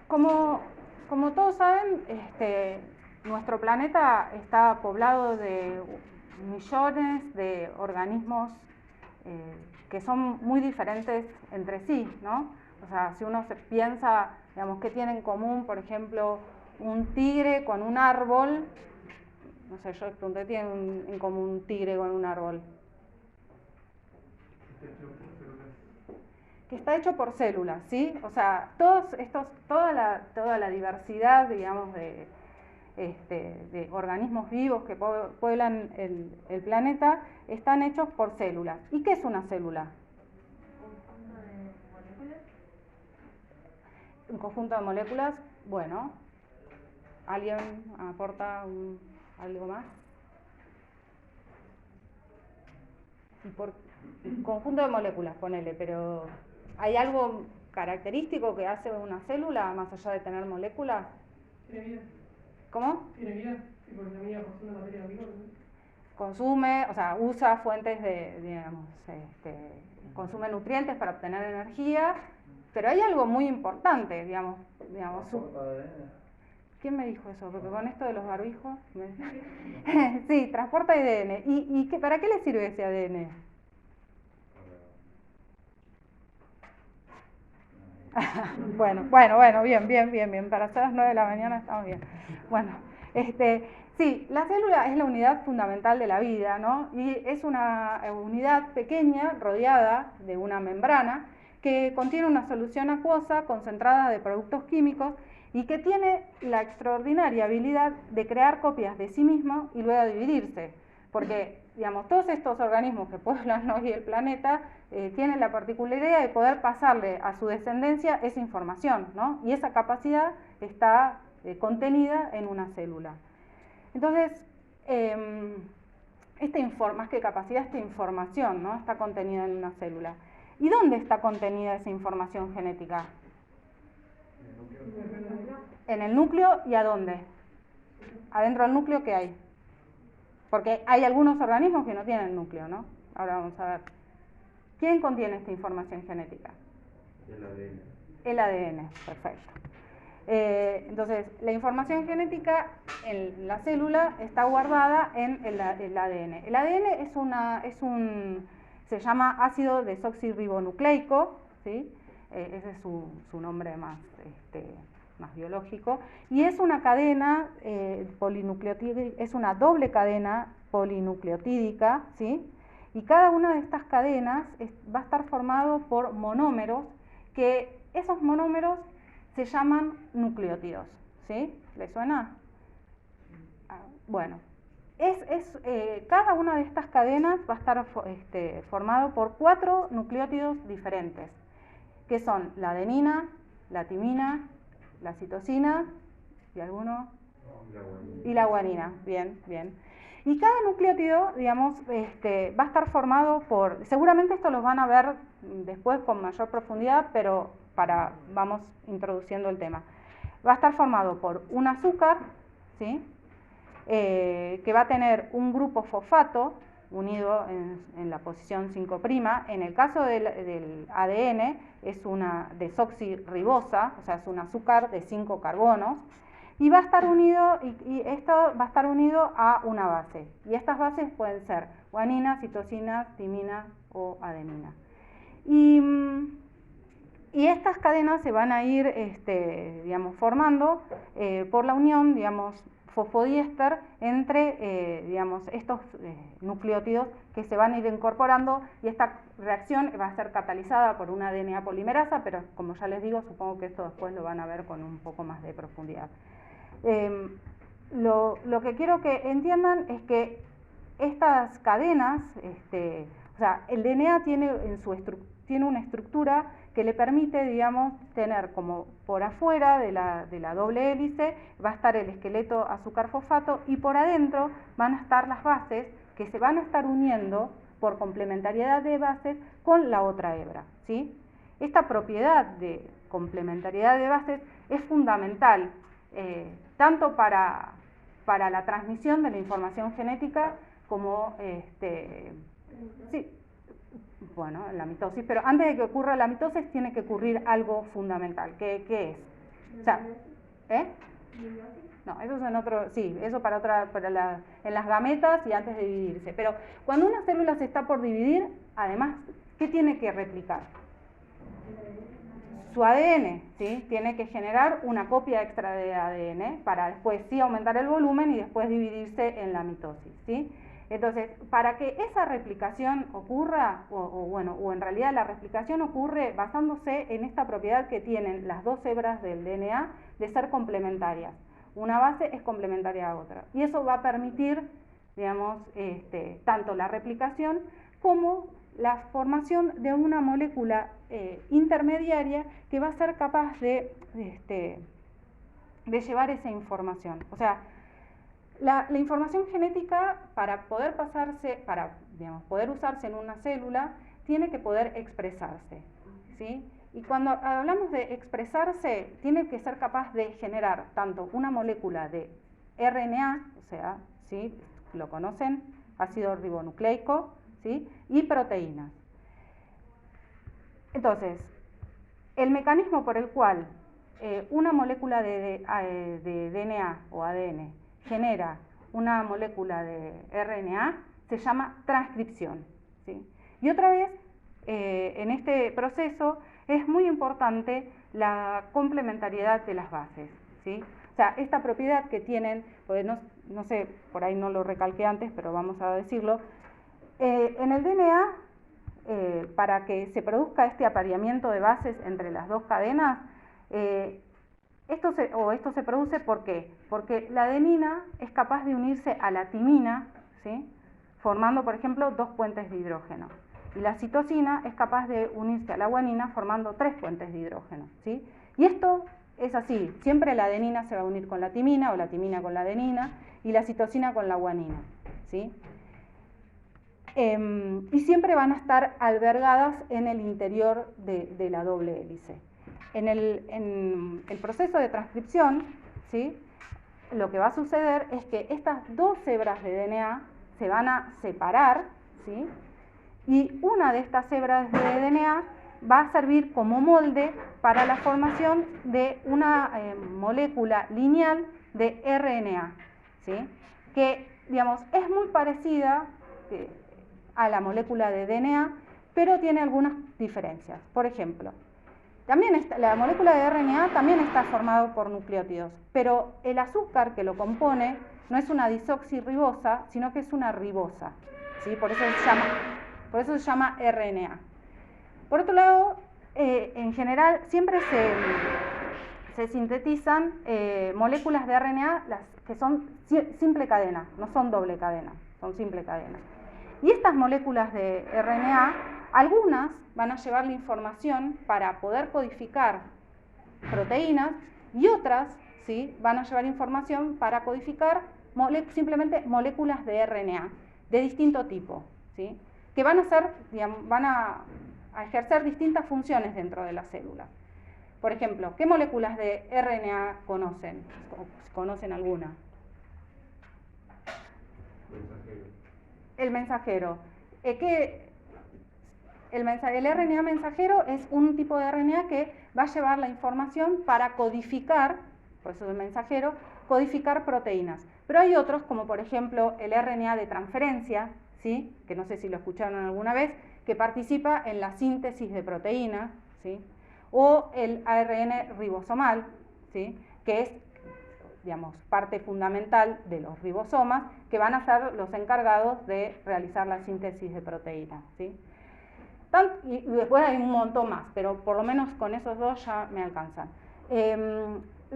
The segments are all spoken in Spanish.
Como, como todos saben, nuestro planeta está poblado de millones de organismos que son muy diferentes entre sí, ¿no? O sea, si uno se piensa, digamos, qué tiene en común, por ejemplo, un tigre con un árbol, no sé, yo pregunté, ¿qué tiene en común un tigre con un árbol? Que está hecho por células, ¿sí? O sea, toda la diversidad, digamos, de organismos vivos que pueblan el planeta están hechos por células. ¿Y qué es una célula? Un conjunto de moléculas. Bueno, ¿alguien aporta algo más? Un conjunto de moléculas, ponele, pero ¿hay algo característico que hace una célula más allá de tener moléculas? Tiene vida. ¿Cómo? Tiene vida, y porque la vida consume materia prima. Consume, o sea, usa fuentes digamos, consume nutrientes para obtener energía, pero hay algo muy importante, digamos. ¿Quién me dijo eso? Porque con esto de los barbijos... Sí, transporta ADN. ¿Y para qué le sirve ese ADN? Bueno, bien. Para ser las 9 de la mañana estamos bien. Bueno, sí, la célula es la unidad fundamental de la vida, ¿no? Y es una unidad pequeña, rodeada de una membrana, que contiene una solución acuosa concentrada de productos químicos y que tiene la extraordinaria habilidad de crear copias de sí mismo y luego dividirse. Porque, digamos, todos estos organismos que pueblan hoy el planeta tienen la particularidad de poder pasarle a su descendencia esa información, ¿no? Y esa capacidad está contenida en una célula. Entonces, más que capacidad, esta información, ¿no? Está contenida en una célula. ¿Y dónde está contenida esa información genética? En el núcleo. ¿Y a dónde? Adentro del núcleo, ¿qué hay? Porque hay algunos organismos que no tienen núcleo, ¿no? Ahora vamos a ver. ¿Quién contiene esta información genética? El ADN. El ADN, perfecto. Entonces, la información genética en la célula está guardada en el ADN. El ADN se llama ácido desoxirribonucleico, ¿sí? Ese es su nombre más biológico, y es una cadena polinucleotídica, es una doble cadena polinucleotídica, ¿sí? Y cada una de estas cadenas va a estar formado por monómeros, que esos monómeros se llaman nucleótidos, ¿sí? ¿Les suena? Bueno, cada una de estas cadenas va a estar formado por 4 nucleótidos diferentes, que son la adenina, la timina, la citosina y alguno y la guanina. Bien. Y cada nucleótido, digamos, va a estar formado por, seguramente esto los van a ver después con mayor profundidad, pero vamos introduciendo el tema. Va a estar formado por un azúcar, ¿sí? Que va a tener un grupo fosfato unido en la posición 5'. En el caso del ADN es una desoxirribosa, o sea, es un azúcar de 5 carbonos, y va a estar unido, y esto va a estar unido a una base. Y estas bases pueden ser guanina, citosina, timina o adenina. Y estas cadenas se van a ir, digamos, formando por la unión, digamos, fosfodiéster entre, digamos, estos nucleótidos que se van a ir incorporando, y esta reacción va a ser catalizada por una DNA polimerasa, pero como ya les digo, supongo que esto después lo van a ver con un poco más de profundidad. Lo que quiero que entiendan es que estas cadenas, o sea, el DNA tiene una estructura que le permite, digamos, tener como por afuera de la doble hélice va a estar el esqueleto azúcar-fosfato, y por adentro van a estar las bases que se van a estar uniendo por complementariedad de bases con la otra hebra, ¿sí? Esta propiedad de complementariedad de bases es fundamental, tanto para la transmisión de la información genética como, sí, bueno, la mitosis, pero antes de que ocurra la mitosis tiene que ocurrir algo fundamental. ¿Qué es? O sea, no, eso es en otro, sí, eso para otra, en las gametas y antes de dividirse. Pero cuando una célula se está por dividir, además, ¿qué tiene que replicar? Su ADN, ¿sí? Tiene que generar una copia extra de ADN para después sí aumentar el volumen y después dividirse en la mitosis, ¿sí? Entonces, para que esa replicación ocurra, o en realidad la replicación ocurre basándose en esta propiedad que tienen las dos hebras del DNA de ser complementarias. Una base es complementaria a otra. Y eso va a permitir, digamos, tanto la replicación como la formación de una molécula intermediaria que va a ser capaz de llevar esa información. O sea, la información genética para poder pasarse, poder usarse en una célula, tiene que poder expresarse, ¿sí? Y cuando hablamos de expresarse, tiene que ser capaz de generar tanto una molécula de RNA, o sea, ¿sí? Lo conocen, ácido ribonucleico, ¿sí? Y proteínas. Entonces, el mecanismo por el cual una molécula de DNA o ADN genera una molécula de RNA se llama transcripción, ¿sí? Y otra vez, en este proceso es muy importante la complementariedad de las bases, ¿sí? O sea, esta propiedad que tienen, pues no sé, por ahí no lo recalqué antes, pero vamos a decirlo, en el DNA, para que se produzca este apareamiento de bases entre las dos cadenas, esto se produce ¿por qué? Porque la adenina es capaz de unirse a la timina, ¿sí? Formando, por ejemplo, 2 puentes de hidrógeno. Y la citosina es capaz de unirse a la guanina formando 3 puentes de hidrógeno, ¿sí? Y esto es así, siempre la adenina se va a unir con la timina o la timina con la adenina y la citosina con la guanina, ¿sí? Y siempre van a estar albergadas en el interior de la doble hélice. En el proceso de transcripción, ¿sí? Lo que va a suceder es que estas dos hebras de DNA se van a separar, ¿sí? Y una de estas hebras de DNA va a servir como molde para la formación de una molécula lineal de RNA, ¿sí? Que, digamos, es muy parecida a la molécula de DNA, pero tiene algunas diferencias. Por ejemplo, la molécula de RNA también está formada por nucleótidos, pero el azúcar que lo compone no es una disoxirribosa, sino que es una ribosa, ¿sí? Por eso se llama RNA. Por otro lado, en general siempre se sintetizan moléculas de RNA que son simple cadena, no son doble cadena, son simple cadena. Y estas moléculas de RNA, algunas van a llevar la información para poder codificar proteínas y otras, ¿sí? Van a llevar información para codificar simplemente moléculas de RNA de distinto tipo, ¿sí? Que van a ejercer distintas funciones dentro de la célula. Por ejemplo, ¿qué moléculas de RNA conocen? ¿Conocen alguna? El mensajero. El RNA mensajero es un tipo de RNA que va a llevar la información para codificar, por eso es el mensajero, codificar proteínas. Pero hay otros, como por ejemplo el RNA de transferencia, ¿sí? Que no sé si lo escucharon alguna vez, que participa en la síntesis de proteínas, ¿sí? O el ARN ribosomal, ¿sí? Que es, digamos, parte fundamental de los ribosomas, que van a ser los encargados de realizar la síntesis de proteínas, ¿sí? Y después hay un montón más, pero por lo menos con esos dos ya me alcanzan.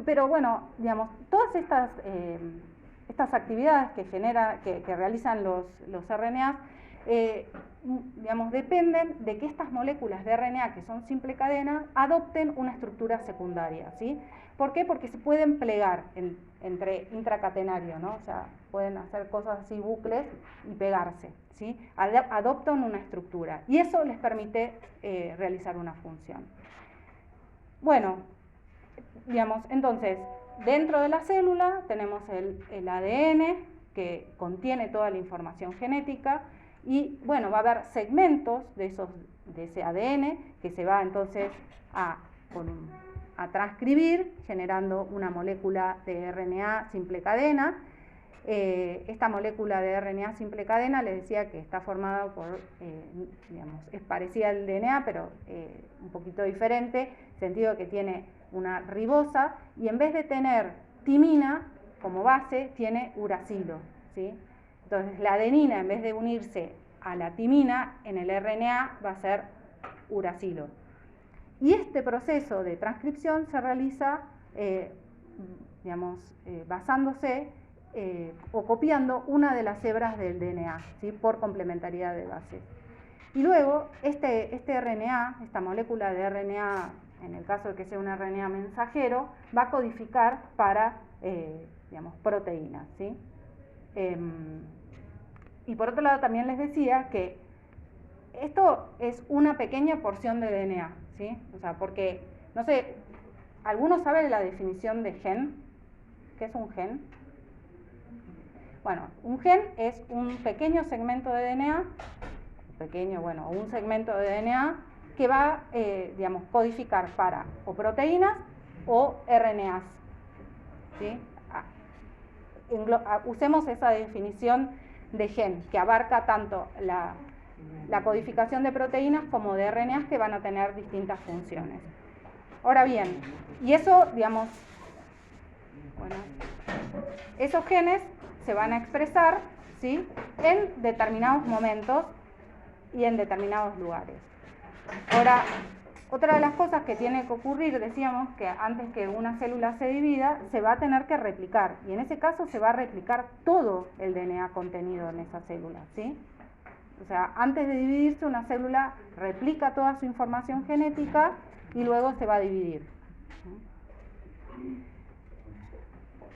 Pero bueno, digamos, todas estas actividades que realizan los RNAs, digamos, dependen de que estas moléculas de RNA, que son simple cadena, adopten una estructura secundaria, ¿sí? ¿Por qué? Porque se pueden plegar entre intracatenario, ¿no? O sea, pueden hacer cosas así, bucles, y pegarse, ¿sí? Adoptan una estructura y eso les permite realizar una función. Bueno, digamos, entonces, dentro de la célula tenemos el ADN que contiene toda la información genética y, bueno, va a haber segmentos de ese ADN que se va entonces a transcribir, generando una molécula de RNA simple cadena. Esta molécula de RNA simple cadena, les decía que está formada por, digamos, es parecida al DNA, pero un poquito diferente, en el sentido que tiene una ribosa, y en vez de tener timina como base, tiene uracilo, ¿sí? Entonces, la adenina, en vez de unirse a la timina, en el RNA va a ser uracilo. Y este proceso de transcripción se realiza, digamos, basándose o copiando una de las hebras del DNA, ¿sí? Por complementariedad de bases. Y luego, este RNA, esta molécula de RNA, en el caso de que sea un RNA mensajero, va a codificar para, digamos, proteínas, ¿sí? Y por otro lado también les decía que esto es una pequeña porción de DNA, ¿sí? O sea, porque, no sé, ¿alguno sabe la definición de gen? ¿Qué es un gen? Bueno, un gen es un pequeño segmento de DNA, o un segmento de DNA que va, digamos, codificar para o proteínas o RNAs, ¿sí? Usemos esa definición de gen, que abarca tanto la codificación de proteínas como de RNAs que van a tener distintas funciones. Ahora bien, y eso, digamos, bueno, esos genes se van a expresar, ¿sí? En determinados momentos y en determinados lugares. Ahora, otra de las cosas que tiene que ocurrir, decíamos que antes que una célula se divida, se va a tener que replicar, y en ese caso se va a replicar todo el DNA contenido en esa célula, ¿sí? O sea, antes de dividirse, una célula replica toda su información genética y luego se va a dividir.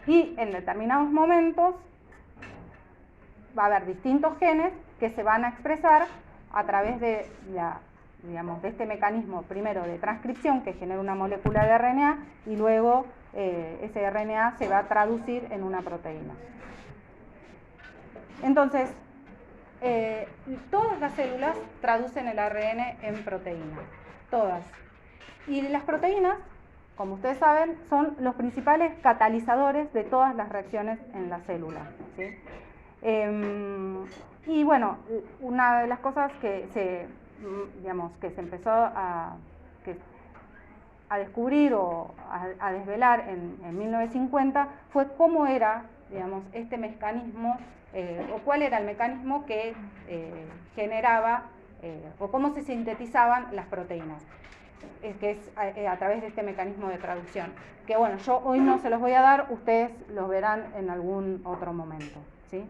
Y en determinados momentos va a haber distintos genes que se van a expresar a través de digamos, de este mecanismo, primero de transcripción que genera una molécula de RNA y luego ese RNA se va a traducir en una proteína. Entonces, todas las células traducen el ARN en proteína, todas. Y las proteínas, como ustedes saben, son los principales catalizadores de todas las reacciones en la célula, ¿sí? Y bueno, una de las cosas que se empezó a descubrir o a desvelar en 1950 fue cómo era, digamos, este mecanismo, o cuál era el mecanismo que generaba o cómo se sintetizaban las proteínas, que es a través de este mecanismo de traducción, que bueno, yo hoy no se los voy a dar, ustedes los verán en algún otro momento, ¿sí?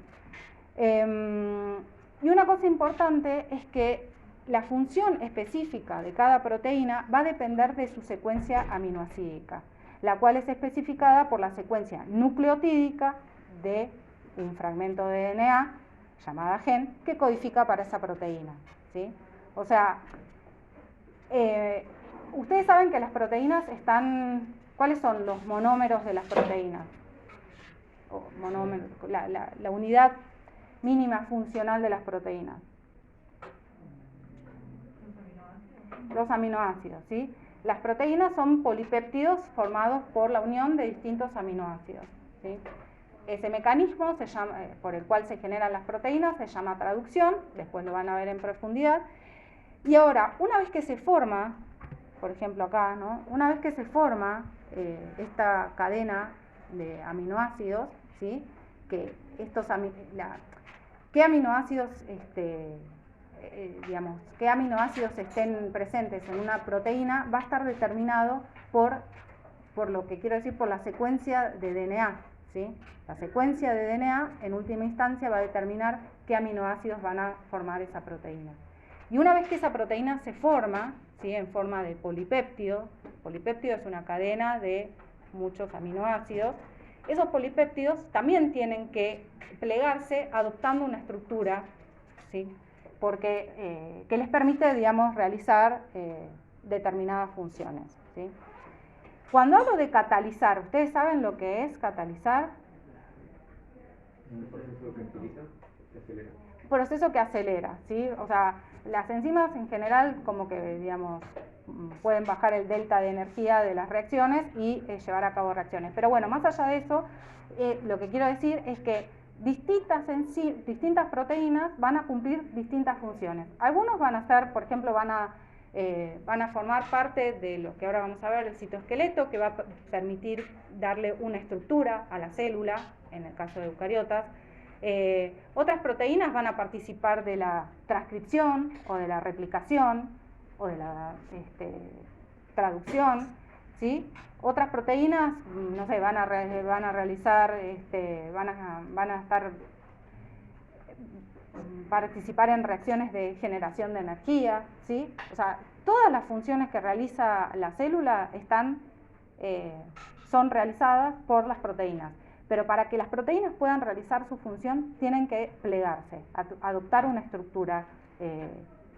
Y una cosa importante es que la función específica de cada proteína va a depender de su secuencia aminoácidica, la cual es especificada por la secuencia nucleotídica de un fragmento de DNA llamada gen que codifica para esa proteína, ¿sí? O sea, ustedes saben que las proteínas están... ¿Cuáles son los monómeros de las proteínas? La unidad mínima funcional de las proteínas. Los aminoácidos, ¿sí? Las proteínas son polipéptidos formados por la unión de distintos aminoácidos, ¿sí? Ese mecanismo por el cual se generan las proteínas se llama traducción, después lo van a ver en profundidad. Y ahora, una vez que se forma, por ejemplo acá, ¿no? Una vez que se forma esta cadena de aminoácidos, ¿sí? Que ¿qué aminoácidos qué aminoácidos estén presentes en una proteína va a estar determinado por lo que quiero decir, por la secuencia de DNA, ¿sí? La secuencia de DNA en última instancia va a determinar qué aminoácidos van a formar esa proteína. Y una vez que esa proteína se forma, ¿sí? En forma de polipéptido es una cadena de muchos aminoácidos, esos polipéptidos también tienen que plegarse adoptando una estructura, ¿sí? Porque, que les permite, digamos, realizar determinadas funciones, ¿sí? Cuando hablo de catalizar, ¿ustedes saben lo que es catalizar? Un proceso que utiliza, que acelera. Proceso que acelera, ¿sí? O sea, las enzimas en general como que, digamos, pueden bajar el delta de energía de las reacciones y llevar a cabo reacciones. Pero bueno, más allá de eso, lo que quiero decir es que distintas proteínas van a cumplir distintas funciones. Algunos van a ser, por ejemplo, van a formar parte de lo que ahora vamos a ver, el citoesqueleto, que va a permitir darle una estructura a la célula, en el caso de eucariotas. Otras proteínas van a participar de la transcripción o de la replicación o de la traducción, ¿sí? Otras proteínas, no sé, van a realizar, van a participar en reacciones de generación de energía, ¿sí? O sea, todas las funciones que realiza la célula son realizadas por las proteínas. Pero para que las proteínas puedan realizar su función, tienen que plegarse, adoptar una estructura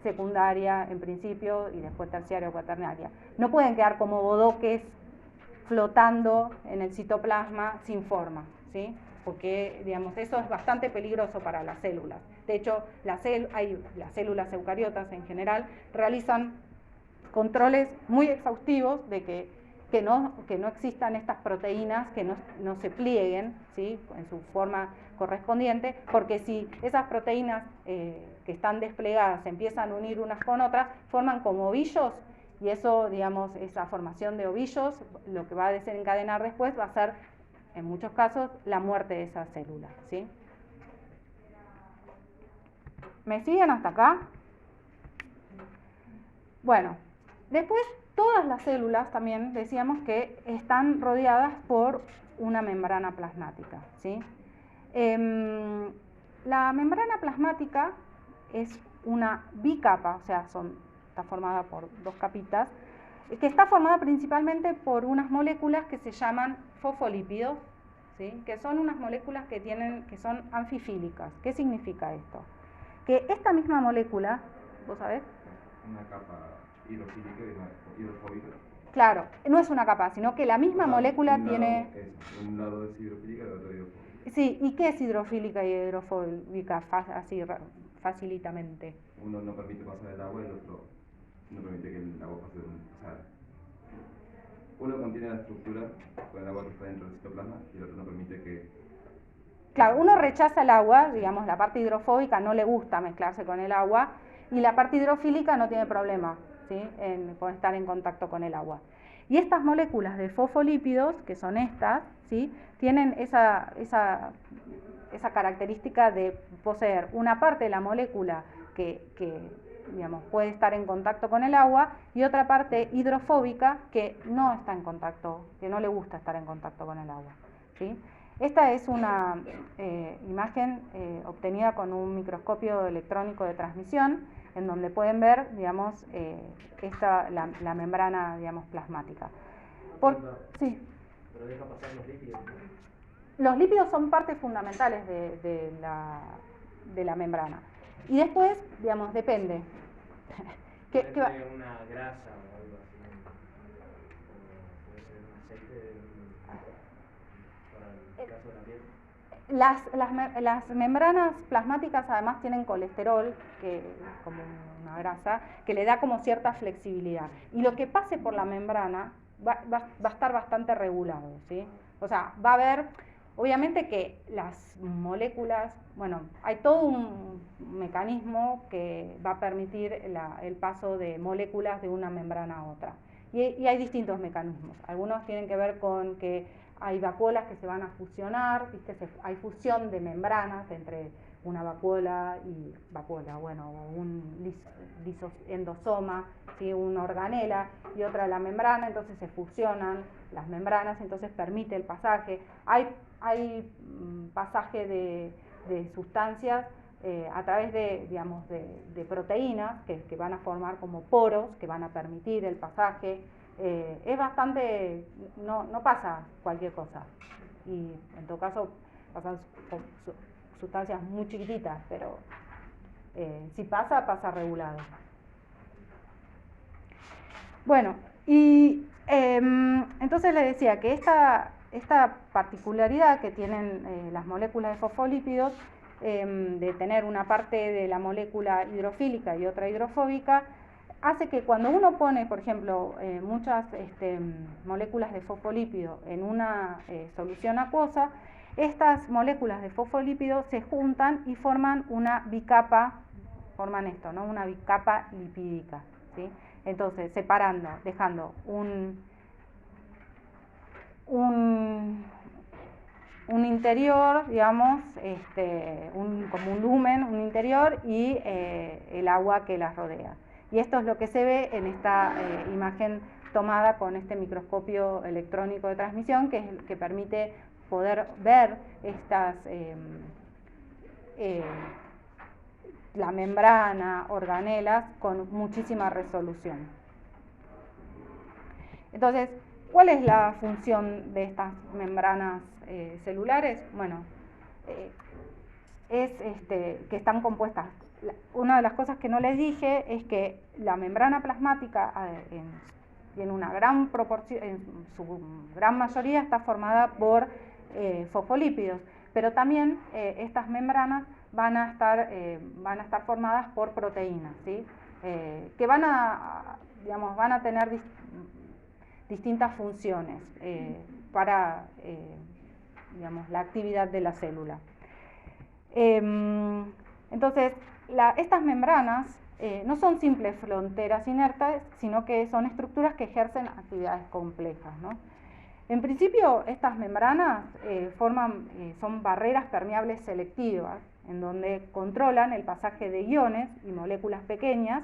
secundaria en principio y después terciaria o cuaternaria. No pueden quedar como bodoques flotando en el citoplasma sin forma, ¿sí? Porque, digamos, eso es bastante peligroso para las células. De hecho, las células eucariotas en general realizan controles muy exhaustivos de que no existan estas proteínas, que no se plieguen, ¿sí?, en su forma correspondiente, porque si esas proteínas que están desplegadas se empiezan a unir unas con otras, forman como ovillos, y eso, digamos, esa formación de ovillos, lo que va a desencadenar después va a ser, en muchos casos, la muerte de esas células, ¿sí? ¿Me siguen hasta acá? Bueno, después todas las células también decíamos que están rodeadas por una membrana plasmática, ¿sí? La membrana plasmática es una bicapa, o sea, está formada por dos capitas, que está formada principalmente por unas moléculas que se llaman fosfolípidos, ¿sí?, que son unas moléculas que son anfifílicas. ¿Qué significa esto? Que esta misma molécula, ¿vos sabés? Una capa hidrofílica y una hidrofóbica. Claro, no es una capa, sino que la misma molécula tiene... Un lado es hidrofílica y el otro hidrofóbica. Sí, ¿y qué es hidrofílica y hidrofóbica así facilitamente? Uno no permite pasar el agua y el otro no permite que el agua pase o sea, uno contiene la estructura con el agua que está dentro del citoplasma y el otro no permite que... Claro, uno rechaza el agua, digamos, la parte hidrofóbica no le gusta mezclarse con el agua y la parte hidrofílica no tiene problema, ¿sí?, con estar en contacto con el agua. Y estas moléculas de fosfolípidos, que son estas, ¿sí?, tienen esa característica de poseer una parte de la molécula que digamos, puede estar en contacto con el agua y otra parte hidrofóbica que no está en contacto, que no le gusta estar en contacto con el agua, ¿sí? Esta es una imagen obtenida con un microscopio electrónico de transmisión, en donde pueden ver, digamos, la membrana, digamos, plasmática. Sí. Pero deja pasar los lípidos, ¿no? Los lípidos son partes fundamentales de la membrana. Y después, digamos, depende. Puede ser una grasa o algo así, puede ser un aceite para el caso de la piel. Las membranas plasmáticas además tienen colesterol, que es como una grasa, que le da como cierta flexibilidad. Y lo que pase por la membrana va a estar bastante regulado, ¿sí? O sea, va a haber, obviamente que las moléculas, bueno, hay todo un mecanismo que va a permitir el paso de moléculas de una membrana a otra. Y hay distintos mecanismos. Algunos tienen que ver con que hay vacuolas que se van a fusionar, ¿viste? Hay fusión de membranas entre una vacuola y bueno, un endosoma, ¿sí?, una organela y otra la membrana, entonces se fusionan las membranas, entonces permite el pasaje. Hay pasaje de sustancias a través de, digamos, de proteínas que van a formar como poros, que van a permitir el pasaje. Es bastante, no pasa cualquier cosa, y en todo caso pasan sustancias muy chiquititas, pero si pasa regulado. Bueno, y entonces les decía que esta particularidad que tienen las moléculas de fosfolípidos de tener una parte de la molécula hidrofílica y otra hidrofóbica, hace que cuando uno pone, por ejemplo, muchas moléculas de fosfolípido en una solución acuosa, estas moléculas de fosfolípido se juntan y forman una bicapa, forman esto, ¿no? Una bicapa lipídica, ¿sí? Entonces, separando, dejando un interior, digamos, como un lumen, un interior y el agua que las rodea. Y esto es lo que se ve en esta imagen tomada con este microscopio electrónico de transmisión, que es el que permite poder ver estas la membrana, organelas con muchísima resolución. Entonces, ¿cuál es la función de estas membranas celulares? Bueno, es que están compuestas. Una de las cosas que no les dije es que la membrana plasmática tiene una gran proporción, en su gran mayoría está formada por fosfolípidos, pero también estas membranas van a estar formadas por proteínas, ¿sí? Que van a tener distintas funciones para la actividad de la célula. Entonces, estas membranas no son simples fronteras inertes, sino que son estructuras que ejercen actividades complejas, ¿no? En principio, estas membranas son barreras permeables selectivas, en donde controlan el pasaje de iones y moléculas pequeñas,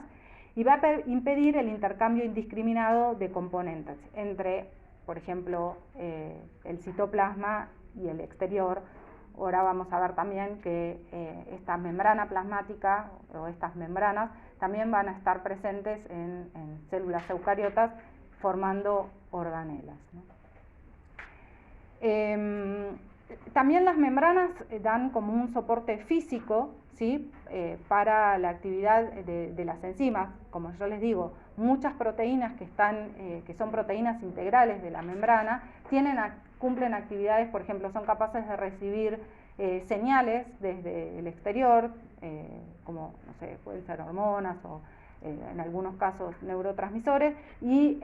y va a impedir el intercambio indiscriminado de componentes entre, por ejemplo, el citoplasma y el exterior. Ahora vamos a ver también que esta membrana plasmática o estas membranas también van a estar presentes en células eucariotas formando organelas, ¿no? También las membranas dan como un soporte físico, ¿sí? Para la actividad de las enzimas. Como yo les digo, muchas proteínas que son proteínas integrales de la membrana cumplen actividades, por ejemplo, son capaces de recibir señales desde el exterior, como, no sé, pueden ser hormonas o en algunos casos neurotransmisores, y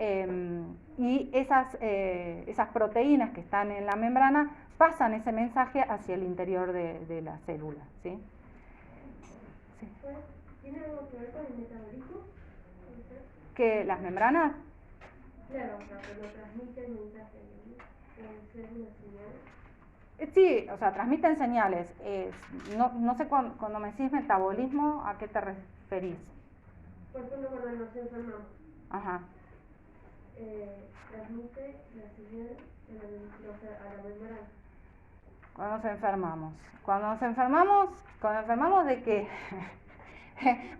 esas proteínas que están en la membrana pasan ese mensaje hacia el interior de la célula, ¿sí? Sí. ¿Tiene algo que ver con el metabolismo? ¿Que las membranas? Claro, cuando transmiten mensajes, pueden ser una señal. Sí, o sea, transmiten señales. No sé cuando me decís metabolismo, ¿a qué te referís? Por ejemplo, cuando nos enfermamos. Ajá. Transmite la señal a la membrana. Cuando nos enfermamos ¿de qué?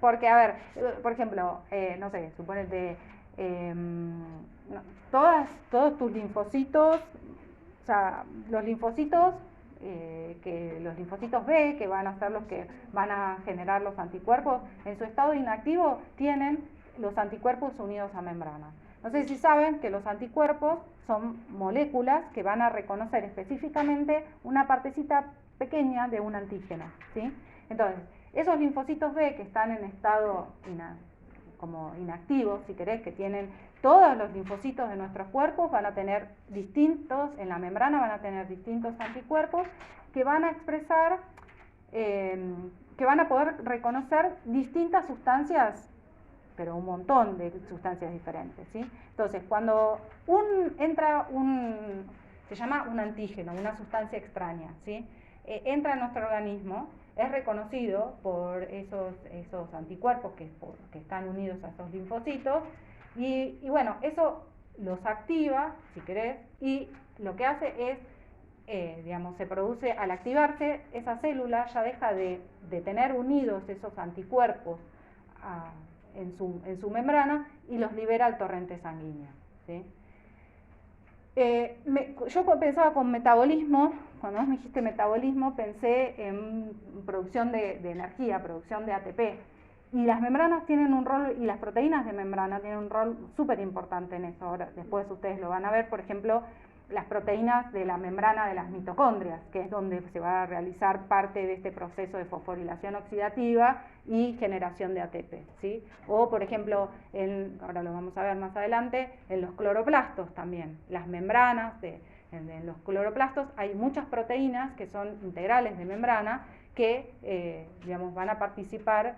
Porque, a ver, por ejemplo, no sé, suponete, todos tus linfocitos, o sea, los linfocitos B, que van a ser los que van a generar los anticuerpos, en su estado inactivo tienen los anticuerpos unidos a membrana. No sé si saben que los anticuerpos son moléculas que van a reconocer específicamente una partecita pequeña de un antígeno, ¿sí? Entonces, esos linfocitos B que están en estado como inactivos, si querés, que tienen todos los linfocitos de nuestros cuerpos, van a tener en la membrana van a tener distintos anticuerpos que van a expresar, que van a poder reconocer distintas sustancias, pero un montón de sustancias diferentes, ¿sí? Entonces, cuando se llama un antígeno, una sustancia extraña, ¿sí? Entra en nuestro organismo, es reconocido por esos anticuerpos que están unidos a esos linfocitos, y bueno, eso los activa, si querés, y lo que hace es, se produce, al activarse, esa célula ya deja de tener unidos esos anticuerpos en su membrana y los libera al torrente sanguíneo, ¿sí? Yo pensaba con metabolismo, cuando vos me dijiste metabolismo, pensé en producción de energía, producción de ATP. Y las membranas tienen un rol, y las proteínas de membrana tienen un rol súper importante en eso. Ahora, después ustedes lo van a ver, por ejemplo, las proteínas de la membrana de las mitocondrias, que es donde se va a realizar parte de este proceso de fosforilación oxidativa y generación de ATP, ¿sí? O, por ejemplo, ahora lo vamos a ver más adelante, en los cloroplastos también, las membranas en los cloroplastos hay muchas proteínas que son integrales de membrana que, digamos, van a participar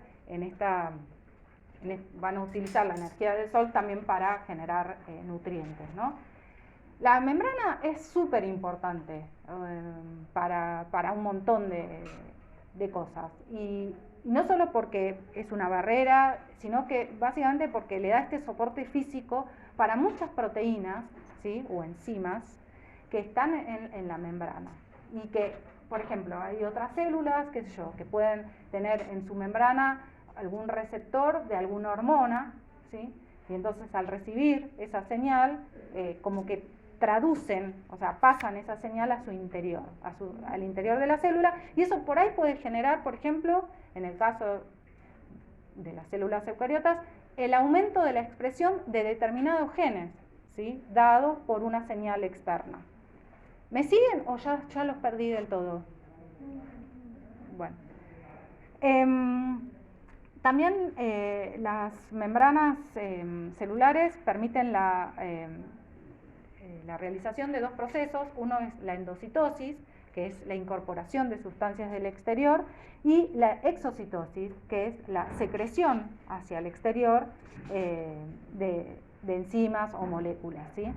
van a utilizar la energía del sol también para generar nutrientes, ¿no? La membrana es súper importante para un montón de cosas, y no solo porque es una barrera, sino que básicamente porque le da este soporte físico para muchas proteínas, ¿sí? O enzimas que están en la membrana, y que, por ejemplo, hay otras células, qué sé yo, que pueden tener en su membrana algún receptor de alguna hormona, ¿sí? Y entonces al recibir esa señal, como que traducen, o sea, pasan esa señal a su interior, al interior de la célula, y eso por ahí puede generar, por ejemplo, en el caso de las células eucariotas, el aumento de la expresión de determinados genes, ¿sí? Dados por una señal externa. ¿Me siguen o ya los perdí del todo? Bueno. También las membranas celulares permiten la realización de dos procesos. Uno es la endocitosis, que es la incorporación de sustancias del exterior, y la exocitosis, que es la secreción hacia el exterior de enzimas o moléculas, ¿sí?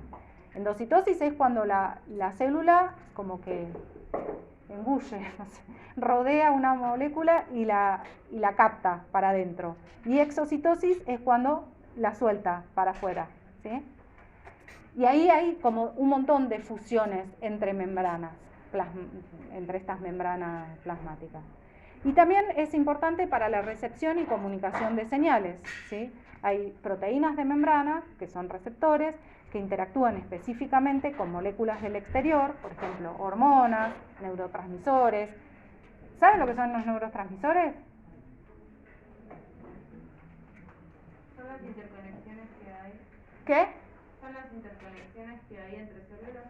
Endocitosis es cuando la célula como que engulle, no sé, rodea una molécula y la capta para adentro. Y exocitosis es cuando la suelta para afuera, ¿sí? Y ahí hay como un montón de fusiones entre membranas, entre estas membranas plasmáticas. Y también es importante para la recepción y comunicación de señales, ¿sí? Hay proteínas de membrana, que son receptores, que interactúan específicamente con moléculas del exterior, por ejemplo, hormonas, neurotransmisores. ¿Saben lo que son los neurotransmisores? Son las interconexiones que hay. ¿Qué? Son las interconexiones que hay entre células.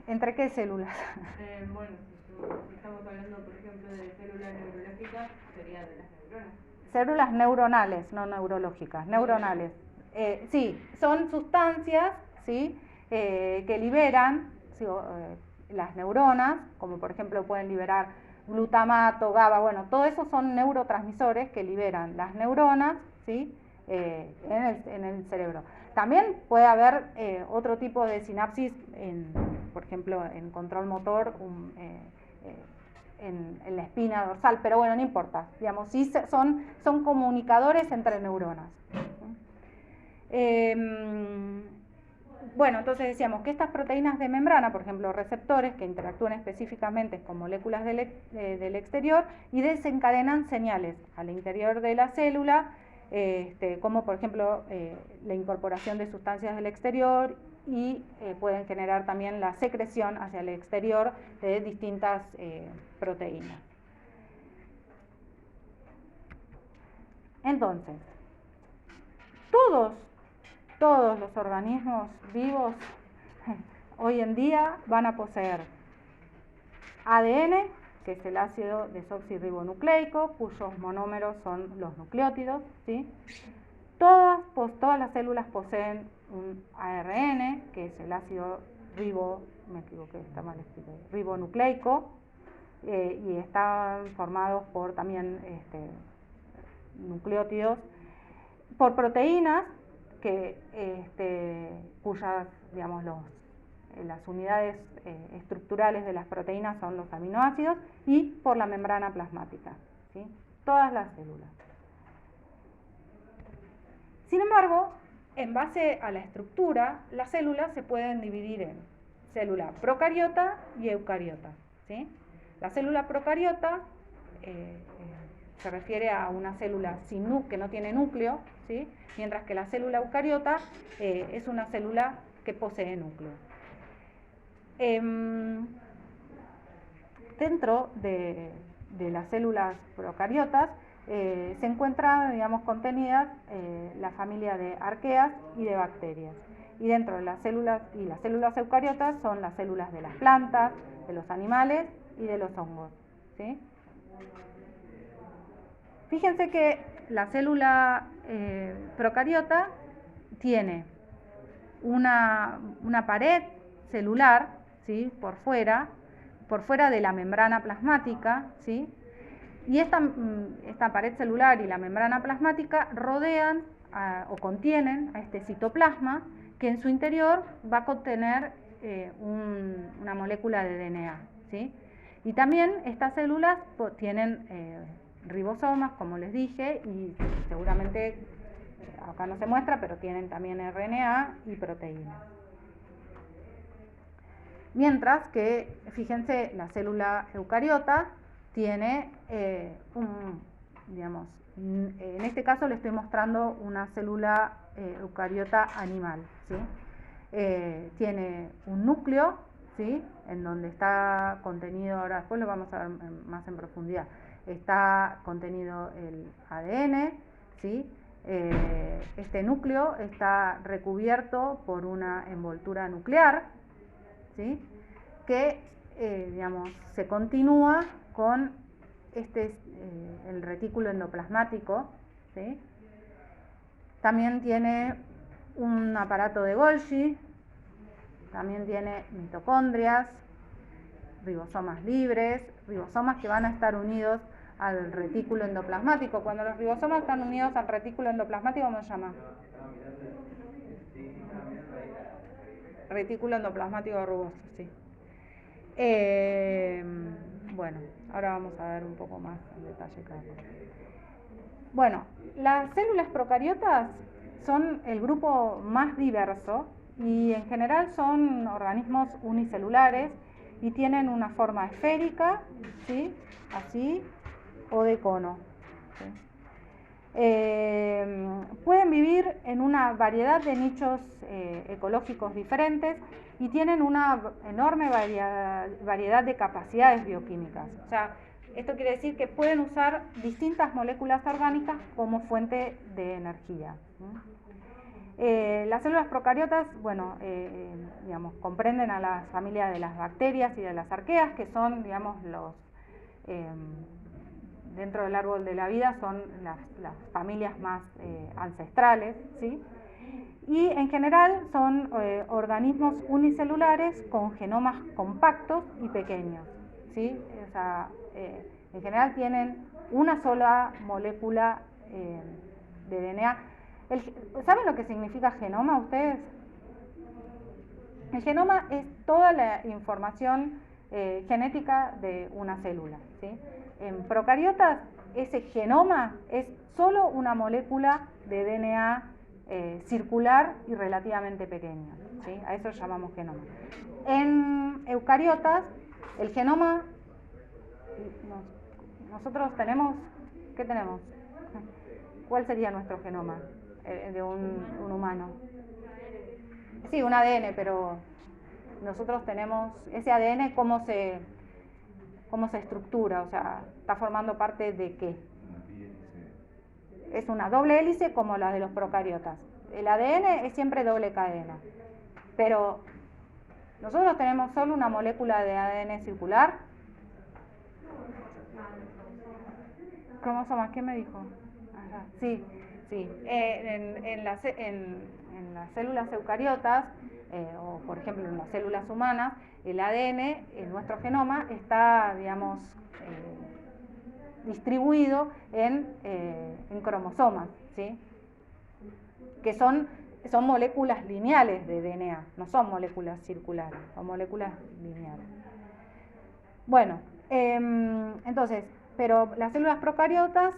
¿Entre qué células? Bueno, si estamos hablando, por ejemplo, de células neurológicas, sería de las neuronas. Células neuronales, no neurológicas, neuronales. Sí, son sustancias, ¿sí? Que liberan, ¿sí? Las neuronas, como por ejemplo pueden liberar glutamato, GABA, bueno, todo eso son neurotransmisores que liberan las neuronas, ¿sí? En el cerebro. También puede haber otro tipo de sinapsis, por ejemplo, en control motor, en la espina dorsal, pero bueno, no importa, digamos, sí son comunicadores entre neuronas. Bueno, entonces decíamos que estas proteínas de membrana, por ejemplo, receptores que interactúan específicamente con moléculas del exterior y desencadenan señales al interior de la célula, como por ejemplo la incorporación de sustancias del exterior, y pueden generar también la secreción hacia el exterior de distintas proteínas. Entonces, todos los organismos vivos hoy en día van a poseer ADN, que es el ácido desoxirribonucleico, cuyos monómeros son los nucleótidos, ¿sí? Todas las células poseen un ARN, que es el ácido ribonucleico, y están formados por también nucleótidos, por proteínas cuyas, digamos, las unidades estructurales de las proteínas son los aminoácidos, y por la membrana plasmática, ¿sí? Todas las células. Sin embargo, en base a la estructura, las células se pueden dividir en célula procariota y eucariota, ¿sí? La célula procariota se refiere a una célula que no tiene núcleo, ¿sí? Mientras que la célula eucariota es una célula que posee núcleo. Dentro de las células procariotas se encuentra, digamos, contenidas la familia de arqueas y de bacterias. Y dentro de las células eucariotas son las células de las plantas, de los animales y de los hongos, ¿sí? Fíjense que la célula procariota tiene una pared celular, ¿sí? por fuera de la membrana plasmática, ¿sí? Y esta pared celular y la membrana plasmática rodean o contienen a este citoplasma, que en su interior va a contener una molécula de DNA, ¿sí? Y también estas células tienen ribosomas, como les dije, y seguramente acá no se muestra, pero tienen también RNA y proteínas. Mientras que, fíjense, la célula eucariota tiene digamos, en este caso le estoy mostrando una célula eucariota animal, ¿sí? Tiene un núcleo, ¿sí? En donde está contenido, ahora después lo vamos a ver más en profundidad, está contenido el ADN, ¿sí? Este núcleo está recubierto por una envoltura nuclear, ¿sí? Que digamos, se continúa con el retículo endoplasmático, ¿sí? También tiene un aparato de Golgi, también tiene mitocondrias, ribosomas libres, ribosomas que van a estar unidos al retículo endoplasmático. Cuando los ribosomas están unidos al retículo endoplasmático, ¿cómo se llama? Retículo endoplasmático rugoso, sí. Bueno, ahora vamos a ver un poco más en detalle cada cosa. Bueno, las células procariotas son el grupo más diverso y en general son organismos unicelulares y tienen una forma esférica, ¿sí? Así, o de cono, ¿sí? Pueden vivir en una variedad de nichos ecológicos diferentes y tienen una enorme variedad de capacidades bioquímicas. O sea, esto quiere decir que pueden usar distintas moléculas orgánicas como fuente de energía. Las células procariotas, bueno, digamos, comprenden a la familia de las bacterias y de las arqueas, que son, digamos, dentro del árbol de la vida son las familias más ancestrales, ¿sí? Y en general son organismos unicelulares con genomas compactos y pequeños, ¿sí? O sea, en general tienen una sola molécula de DNA. ¿Saben lo que significa genoma ustedes? El genoma es toda la información genética de una célula, ¿sí? En procariotas, ese genoma es solo una molécula de DNA circular y relativamente pequeña, ¿sí? A eso llamamos genoma. En eucariotas, el genoma, nosotros tenemos, ¿qué tenemos? ¿Cuál sería nuestro genoma de un humano? Sí, un ADN, pero nosotros tenemos ese ADN, ¿cómo se estructura? O sea, ¿está formando parte de qué? Es una doble hélice como la de los procariotas. El ADN es siempre doble cadena, pero nosotros tenemos solo una molécula de ADN circular. ¿Cromosomas? ¿Qué me dijo? Ajá, sí. En las células eucariotas, o por ejemplo en las células humanas, el ADN, en nuestro genoma, está, digamos, distribuido en cromosomas, ¿sí? Que son moléculas lineales de DNA, no son moléculas circulares, son moléculas lineales. Bueno, entonces, pero las células procariotas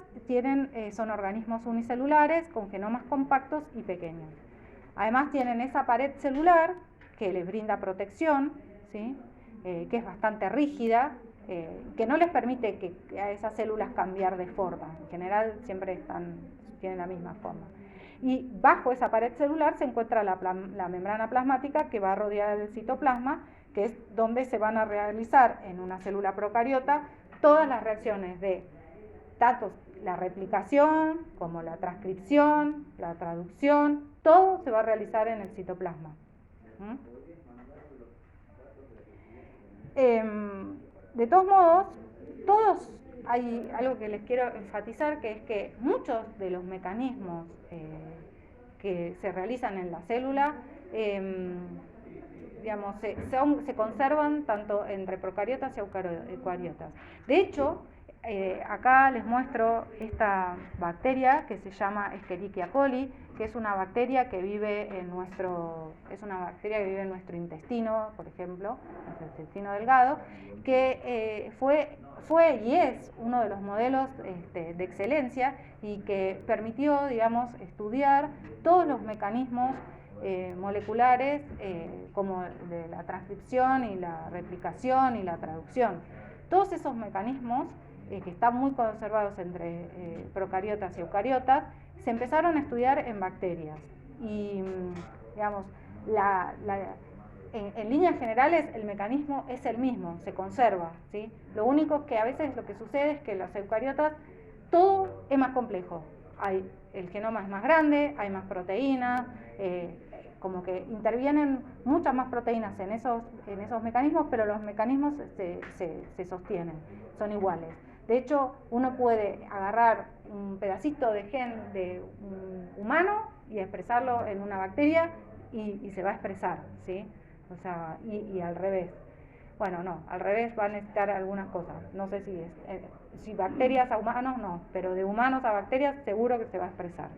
son organismos unicelulares con genomas compactos y pequeños. Además tienen esa pared celular que les brinda protección, ¿sí? Que es bastante rígida, que no les permite que a esas células cambiar de forma. En general siempre tienen la misma forma. Y bajo esa pared celular se encuentra la membrana plasmática que va a rodear el citoplasma, que es donde se van a realizar en una célula procariota todas las reacciones de tanto la replicación, como la transcripción, la traducción, todo se va a realizar en el citoplasma. De todos modos, hay algo que les quiero enfatizar, que es que muchos de los mecanismos que se realizan en la célula, digamos, se conservan tanto entre procariotas y eucariotas. De hecho, acá les muestro esta bacteria que se llama Escherichia coli, que es una bacteria que vive en nuestro intestino, por ejemplo, nuestro intestino delgado, que fue y es uno de los modelos de excelencia y que permitió, digamos, estudiar todos los mecanismos moleculares, como de la transcripción y la replicación y la traducción. Todos esos mecanismos que están muy conservados entre procariotas y eucariotas, se empezaron a estudiar en bacterias. Y, digamos, en líneas generales el mecanismo es el mismo, se conserva, ¿sí? Lo único que a veces lo que sucede es que los eucariotas todo es más complejo. El genoma es más grande, hay más proteínas, como que intervienen muchas más proteínas en esos mecanismos, pero los mecanismos se sostienen, son iguales. De hecho, uno puede agarrar un pedacito de gen de un humano y expresarlo en una bacteria y se va a expresar, ¿sí? O sea, y al revés. Bueno, no, al revés va a necesitar algunas cosas. No sé si bacterias a humanos, no, pero de humanos a bacterias seguro que se va a expresar.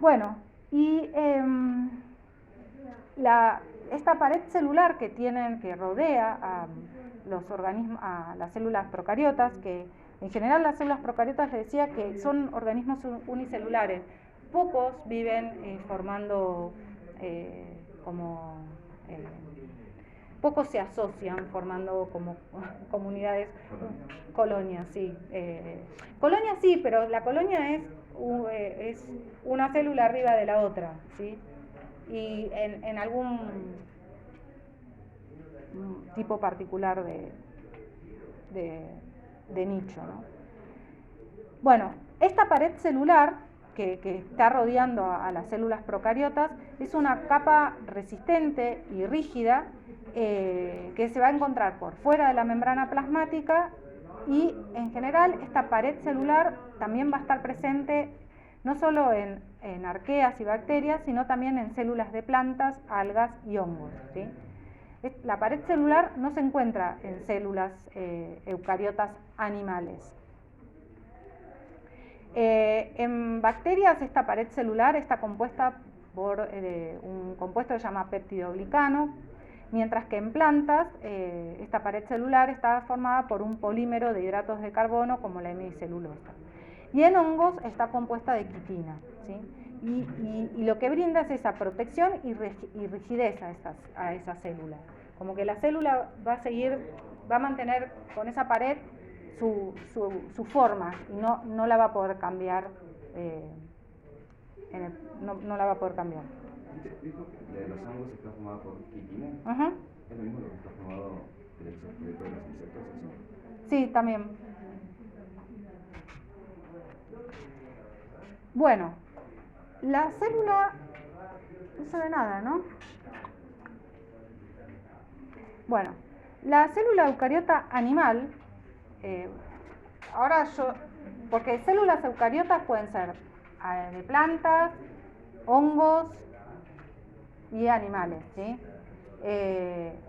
Bueno, y esta pared celular que rodea a los organismos, a las células procariotas, que en general las células procariotas les decía que son organismos unicelulares, pocos viven formando pocos se asocian formando como comunidades, colonias, sí. Colonias sí, pero la colonia es una célula arriba de la otra, ¿sí? Y en algún tipo particular de nicho, ¿no? Bueno, esta pared celular que está rodeando a las células procariotas es una capa resistente y rígida que se va a encontrar por fuera de la membrana plasmática, y en general esta pared celular también va a estar presente no solo en arqueas y bacterias, sino también en células de plantas, algas y hongos, ¿sí? La pared celular no se encuentra en células eucariotas animales. En bacterias esta pared celular está compuesta por un compuesto que se llama peptidoglicano, mientras que en plantas esta pared celular está formada por un polímero de hidratos de carbono como la hemicelulosa. Y en hongos está compuesta de quitina, ¿sí? Y lo que brinda es esa protección y rigidez a esa célula. Como que la célula va a mantener con esa pared su forma y no la va a poder cambiar. No la va a poder cambiar. Dijo que de los hongos está formado por quitina. Uh-huh. ¿Es lo mismo lo que está formado del exoesqueleto de los insectos? ¿Eso? Sí, también. Bueno, la célula no se ve nada, ¿no? Bueno, la célula eucariota animal, porque células eucariotas pueden ser de plantas, hongos y animales, ¿sí?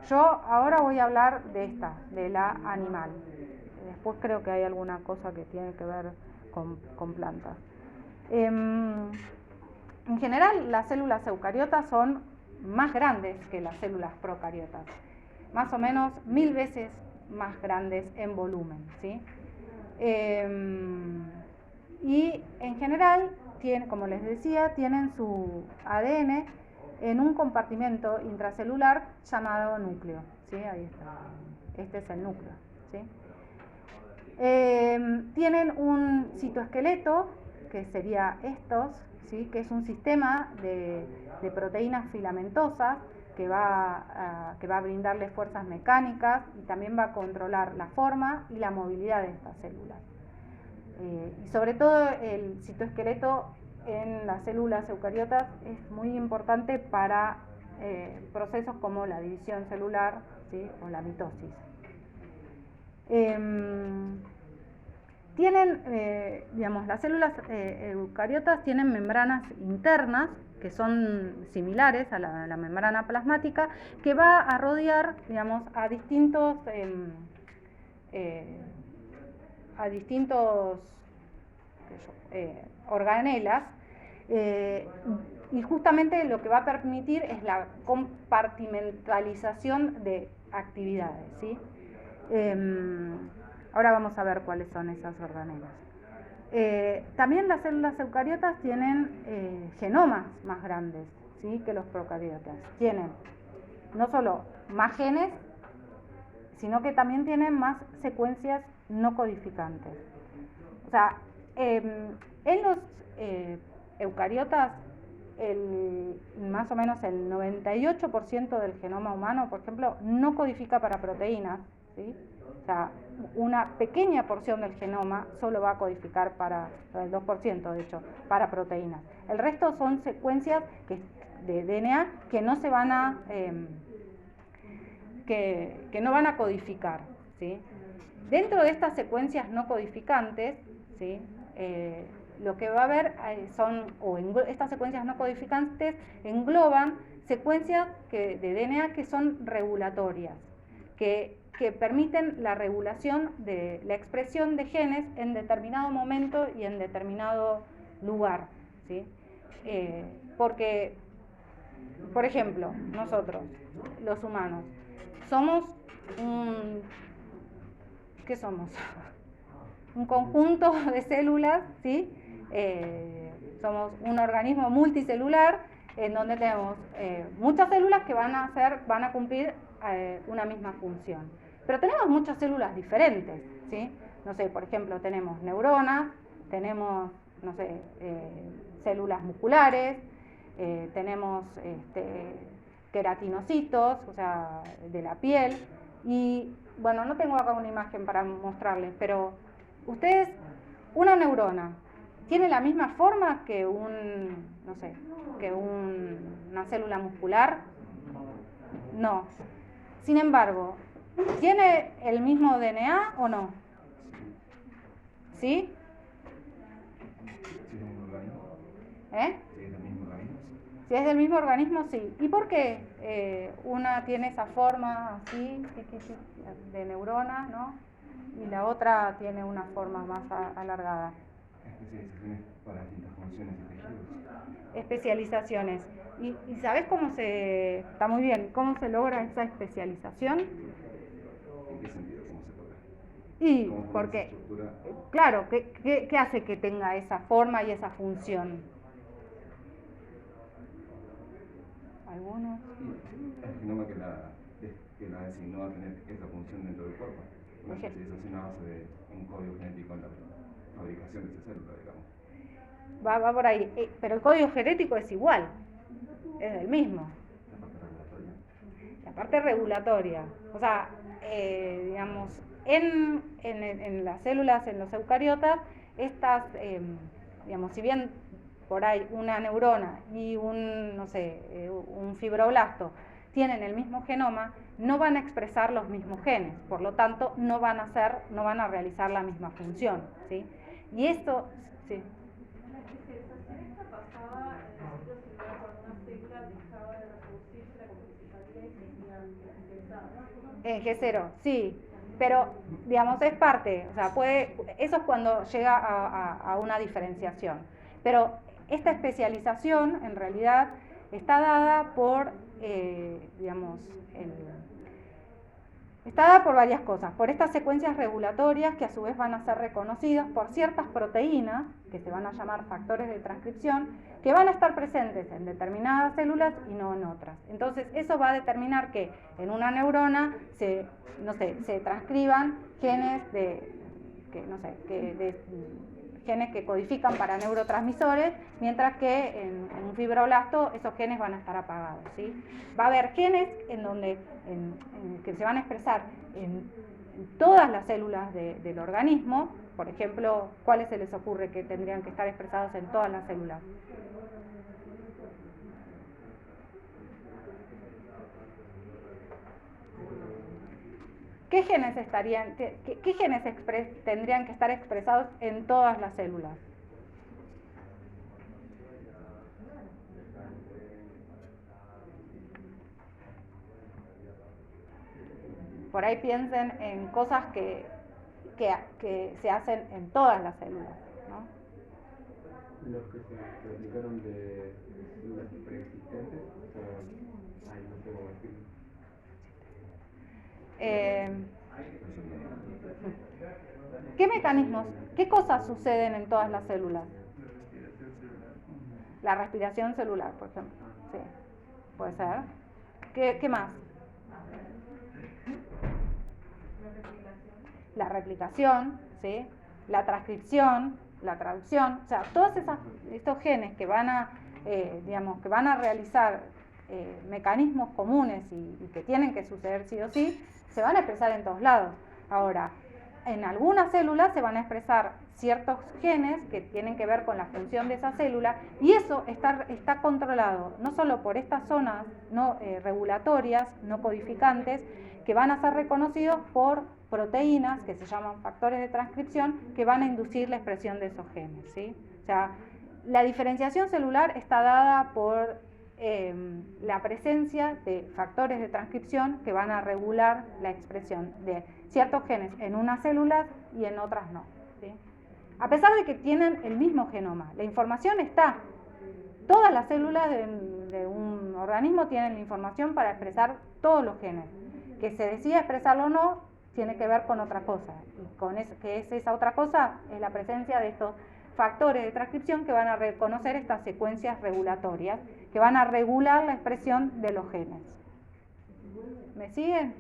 Yo ahora voy a hablar de la animal. Después creo que hay alguna cosa que tiene que ver con plantas. En general, las células eucariotas son más grandes que las células procariotas, más o menos 1000 veces más grandes en volumen, ¿sí? Y en general, como les decía, tienen su ADN en un compartimento intracelular llamado núcleo, ¿sí? Ahí está. Este es el núcleo, ¿sí? Tienen un citoesqueleto, que sería estos, ¿sí? Que es un sistema de proteínas filamentosas que va a brindarle fuerzas mecánicas y también va a controlar la forma y la movilidad de estas células. Y sobre todo el citoesqueleto en las células eucariotas es muy importante para procesos como la división celular, ¿sí? O la mitosis. Las células eucariotas tienen membranas internas que son similares a la membrana plasmática, que va a rodear, a distintos organelas, y justamente lo que va a permitir es la compartimentalización de actividades, ¿sí? Ahora vamos a ver cuáles son esas organelas. También las células eucariotas tienen genomas más grandes, ¿sí? Que los procariotas. Tienen no solo más genes, sino que también tienen más secuencias no codificantes. O sea, en los eucariotas, más o menos el 98% del genoma humano, por ejemplo, no codifica para proteínas, ¿sí? O sea, una pequeña porción del genoma solo va a codificar para, el 2% de hecho, para proteínas. El resto son secuencias de DNA que no se van a que no van a codificar, ¿sí? Dentro de estas secuencias no codificantes, ¿sí? Lo que va a haber estas secuencias no codificantes engloban secuencias de DNA que son regulatorias, que permiten la regulación de la expresión de genes en determinado momento y en determinado lugar, ¿sí? Porque, por ejemplo, nosotros, los humanos, somos ¿qué somos? Un conjunto de células, ¿sí? Somos un organismo multicelular en donde tenemos muchas células que van a cumplir una misma función. Pero tenemos muchas células diferentes, ¿sí? No sé, por ejemplo, tenemos neuronas, tenemos, no sé, células musculares, tenemos queratinocitos, o sea, de la piel. Y, bueno, no tengo acá una imagen para mostrarles, pero ustedes, una neurona, ¿tiene la misma forma que una célula muscular? No. Sin embargo, ¿tiene el mismo DNA o no? ¿Sí? Si es del mismo organismo, sí. ¿Y por qué una tiene esa forma así, de neurona, ¿no? Y la otra tiene una forma más alargada? Especializaciones para distintas funciones y tejidos. Especializaciones. ¿Y sabes cómo está muy bien, cómo se logra esa especialización? ¿En qué sentido? ¿Cómo se logra? Y porque, claro, ¿qué hace que tenga esa forma y esa función? ¿Algunos? El genoma que la designó a tener esa función dentro del cuerpo. Una especialización a base de un código genético en la fabricación de esa célula, digamos. Va por ahí, pero el código genético es igual, es el mismo. La parte regulatoria. O sea, en las células, en los eucariotas, estas, si bien por ahí una neurona y un fibroblasto tienen el mismo genoma, no van a expresar los mismos genes, por lo tanto no van a realizar la misma función, ¿sí? Y esto, sí. La especialización esta pasaba en el ciclo celular cuando una célula dejaba de reproducirse, la complexificaría y seguían interesadas. En G0, sí, pero es parte, o sea, eso es cuando llega a una diferenciación. Pero esta especialización en realidad está dada por, está dada por varias cosas, por estas secuencias regulatorias que a su vez van a ser reconocidas por ciertas proteínas, que se van a llamar factores de transcripción, que van a estar presentes en determinadas células y no en otras. Entonces eso va a determinar que en una neurona se transcriban genes genes que codifican para neurotransmisores, mientras que en un fibroblasto esos genes van a estar apagados, ¿sí? Va a haber genes que se van a expresar en todas las células del organismo. Por ejemplo, ¿cuáles se les ocurre que tendrían que estar expresados en todas las células? ¿Qué genes tendrían que estar expresados en todas las células? Por ahí piensen en cosas que se hacen en todas las células, ¿no? Los que se replicaron de células preexistentes, ay, no sé cómo decirlo. ¿Qué mecanismos, qué cosas suceden en todas las células? La respiración celular, por ejemplo. Sí, puede ser. ¿Qué más? La replicación, ¿sí? La transcripción, la traducción, o sea, todos estos genes que van a, que van a realizar mecanismos comunes y que tienen que suceder sí o sí, se van a expresar en todos lados. Ahora, en algunas células se van a expresar ciertos genes que tienen que ver con la función de esa célula, y eso está controlado no solo por estas zonas regulatorias, no codificantes, que van a ser reconocidos por proteínas que se llaman factores de transcripción, que van a inducir la expresión de esos genes, ¿sí? O sea, la diferenciación celular está dada por la presencia de factores de transcripción que van a regular la expresión de ciertos genes en unas células y en otras no, ¿sí? A pesar de que tienen el mismo genoma, la información está. Todas las células de un organismo tienen la información para expresar todos los genes. Que se decida expresarlo o no tiene que ver con otra cosa. Y que es esa otra cosa es la presencia de estos factores de transcripción que van a reconocer estas secuencias regulatorias, que van a regular la expresión de los genes. ¿Me siguen?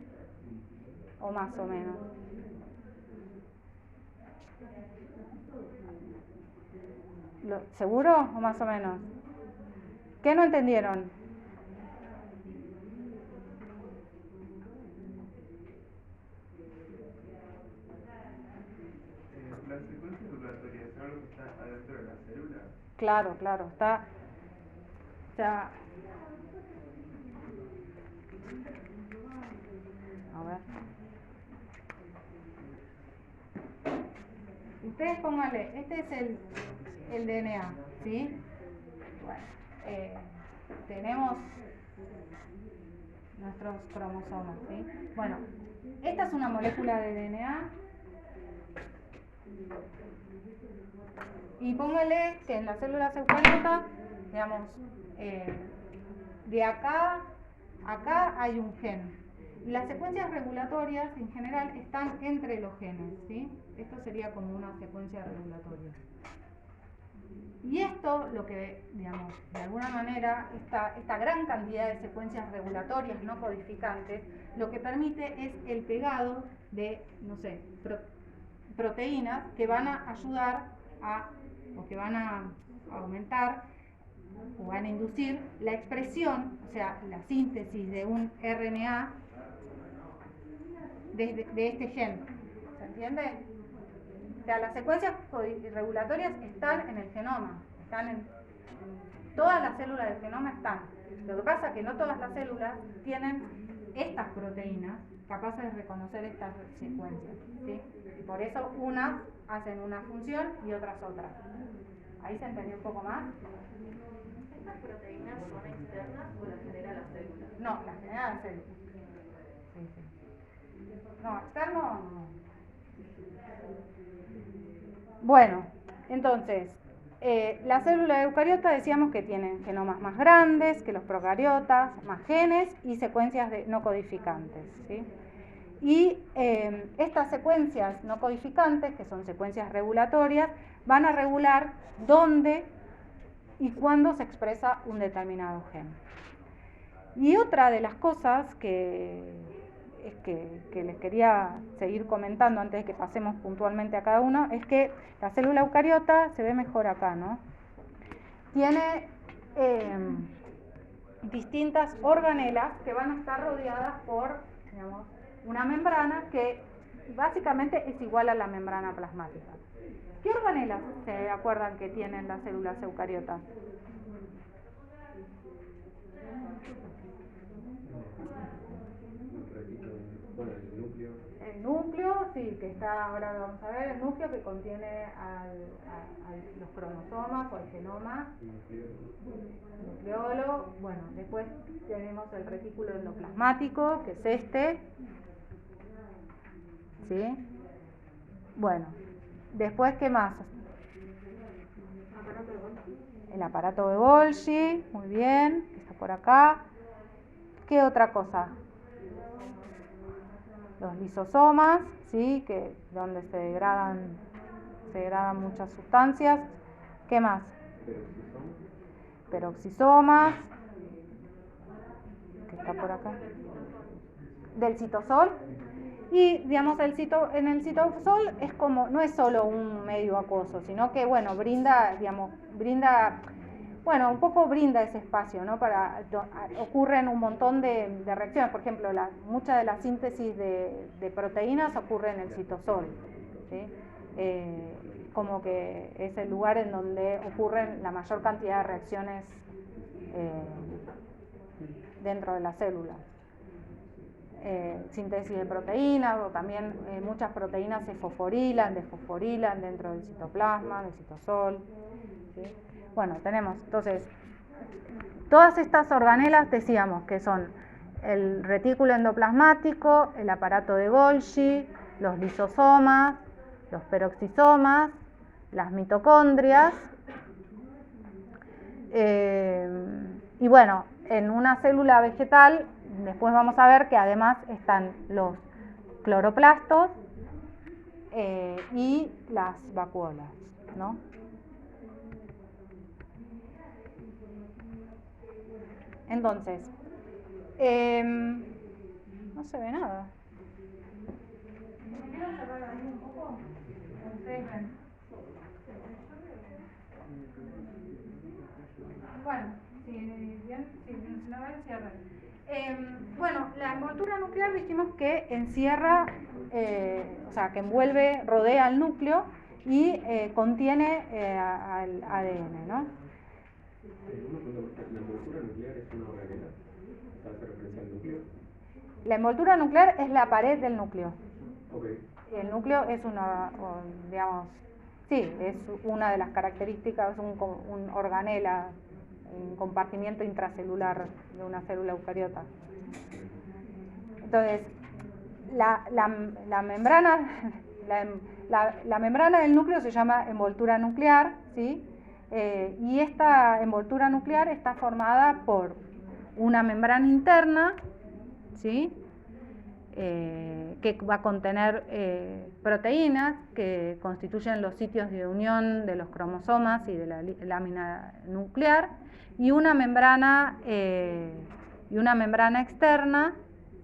¿O más o menos? ¿Seguro o más o menos? ¿Qué no entendieron? ¿La secuencia regulatoria es algo que está adentro de la célula? Claro, está. O sea, a ver. Ustedes pónganle, este es el DNA, ¿sí? Bueno, tenemos nuestros cromosomas, ¿sí? Bueno, esta es una molécula de DNA. Y póngale que en las células eucariotas, digamos, de acá a acá hay un gen. Las secuencias regulatorias en general están entre los genes, ¿sí? Esto sería como una secuencia regulatoria. Y esto, lo que, digamos, de alguna manera, esta gran cantidad de secuencias regulatorias no codificantes, lo que permite es el pegado de, no sé, proteínas que van a ayudar o que van a aumentar o van a inducir la expresión, o sea, la síntesis de un RNA de este gen. ¿Se entiende? O sea, las secuencias regulatorias están en el genoma, están en todas las células del genoma están. Lo que pasa es que no todas las células tienen estas proteínas capaces de reconocer estas secuencias, ¿sí? Y por eso unas hacen una función y otras otra. ¿Ahí se entendió un poco más? ¿Estas proteínas son externas o las genera la célula? No, las genera la célula. Sí. No, externo no. Bueno, entonces, la célula eucariota decíamos que tienen genomas más grandes que los procariotas, más genes y secuencias no codificantes, ¿sí? Y estas secuencias no codificantes, que son secuencias regulatorias, van a regular dónde y cuándo se expresa un determinado gen. Y otra de las cosas que que les quería seguir comentando antes de que pasemos puntualmente a cada uno, es que la célula eucariota, se ve mejor acá, ¿no? Tiene distintas organelas que van a estar rodeadas por, digamos, una membrana que básicamente es igual a la membrana plasmática. ¿Qué organelas se acuerdan que tienen las células eucariotas? Bueno, el núcleo. El núcleo, sí, que está, ahora lo vamos a ver, el núcleo que contiene los cromosomas o el genoma, el nucleolo. Bueno, después tenemos el retículo endoplasmático, que es este, ¿sí? Bueno, después, ¿qué más? El aparato de Golgi, muy bien, que está por acá. ¿Qué otra cosa? Los lisosomas, ¿sí? Que donde se degradan muchas sustancias. ¿Qué más? Peroxisomas, que está por acá. Del citosol. Y digamos, en el citosol es como, no es solo un medio acuoso, sino que bueno, brinda un poco brinda ese espacio, ¿no? Ocurren un montón de reacciones. Por ejemplo, mucha de la síntesis de proteínas ocurre en el citosol, ¿sí? Como que es el lugar en donde ocurren la mayor cantidad de reacciones dentro de la célula. Síntesis de proteínas, o también muchas proteínas se desfosforilan dentro del citoplasma, del citosol, ¿sí? Bueno, tenemos entonces todas estas organelas, decíamos que son el retículo endoplasmático, el aparato de Golgi, los lisosomas, los peroxisomas, las mitocondrias, y bueno, en una célula vegetal después vamos a ver que además están los cloroplastos y las vacuolas, ¿no? Entonces, no se ve nada. ¿Me quiero cerrar ahí un poco? ¿Ustedes ven? Bueno, si no ven, cierren. Bueno, la envoltura nuclear dijimos que encierra, o sea, que envuelve, rodea el núcleo y contiene al ADN, ¿no? ¿La envoltura nuclear es una organela? ¿Hace referencia al núcleo? La envoltura nuclear es la pared del núcleo. Okay. El núcleo es es una de las características, un organela, un compartimiento intracelular de una célula eucariota. Entonces, la membrana del núcleo se llama envoltura nuclear, ¿sí? Y esta envoltura nuclear está formada por una membrana interna, ¿sí? Que va a contener proteínas que constituyen los sitios de unión de los cromosomas y de la lámina nuclear, y una membrana externa,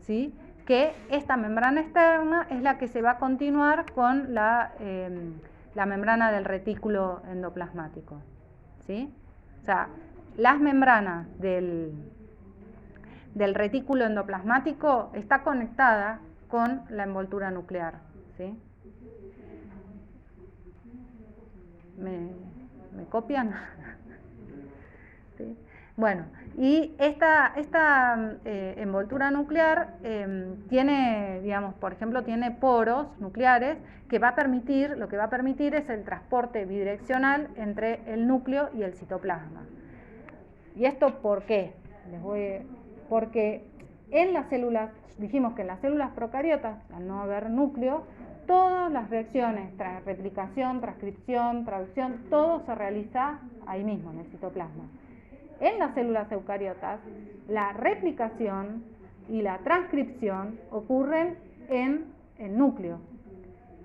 ¿sí? Que esta membrana externa es la que se va a continuar con la membrana del retículo endoplasmático, ¿sí? O sea, las membranas del retículo endoplasmático está conectada con la envoltura nuclear, ¿sí? ¿Me copian? ¿Sí? Bueno, y esta envoltura nuclear tiene, digamos, por ejemplo, tiene poros nucleares que lo que va a permitir es el transporte bidireccional entre el núcleo y el citoplasma. ¿Y esto por qué? Porque en las células, dijimos que en las células procariotas, al no haber núcleo, todas las reacciones, replicación, transcripción, traducción, todo se realiza ahí mismo, en el citoplasma. En las células eucariotas, la replicación y la transcripción ocurren en el núcleo,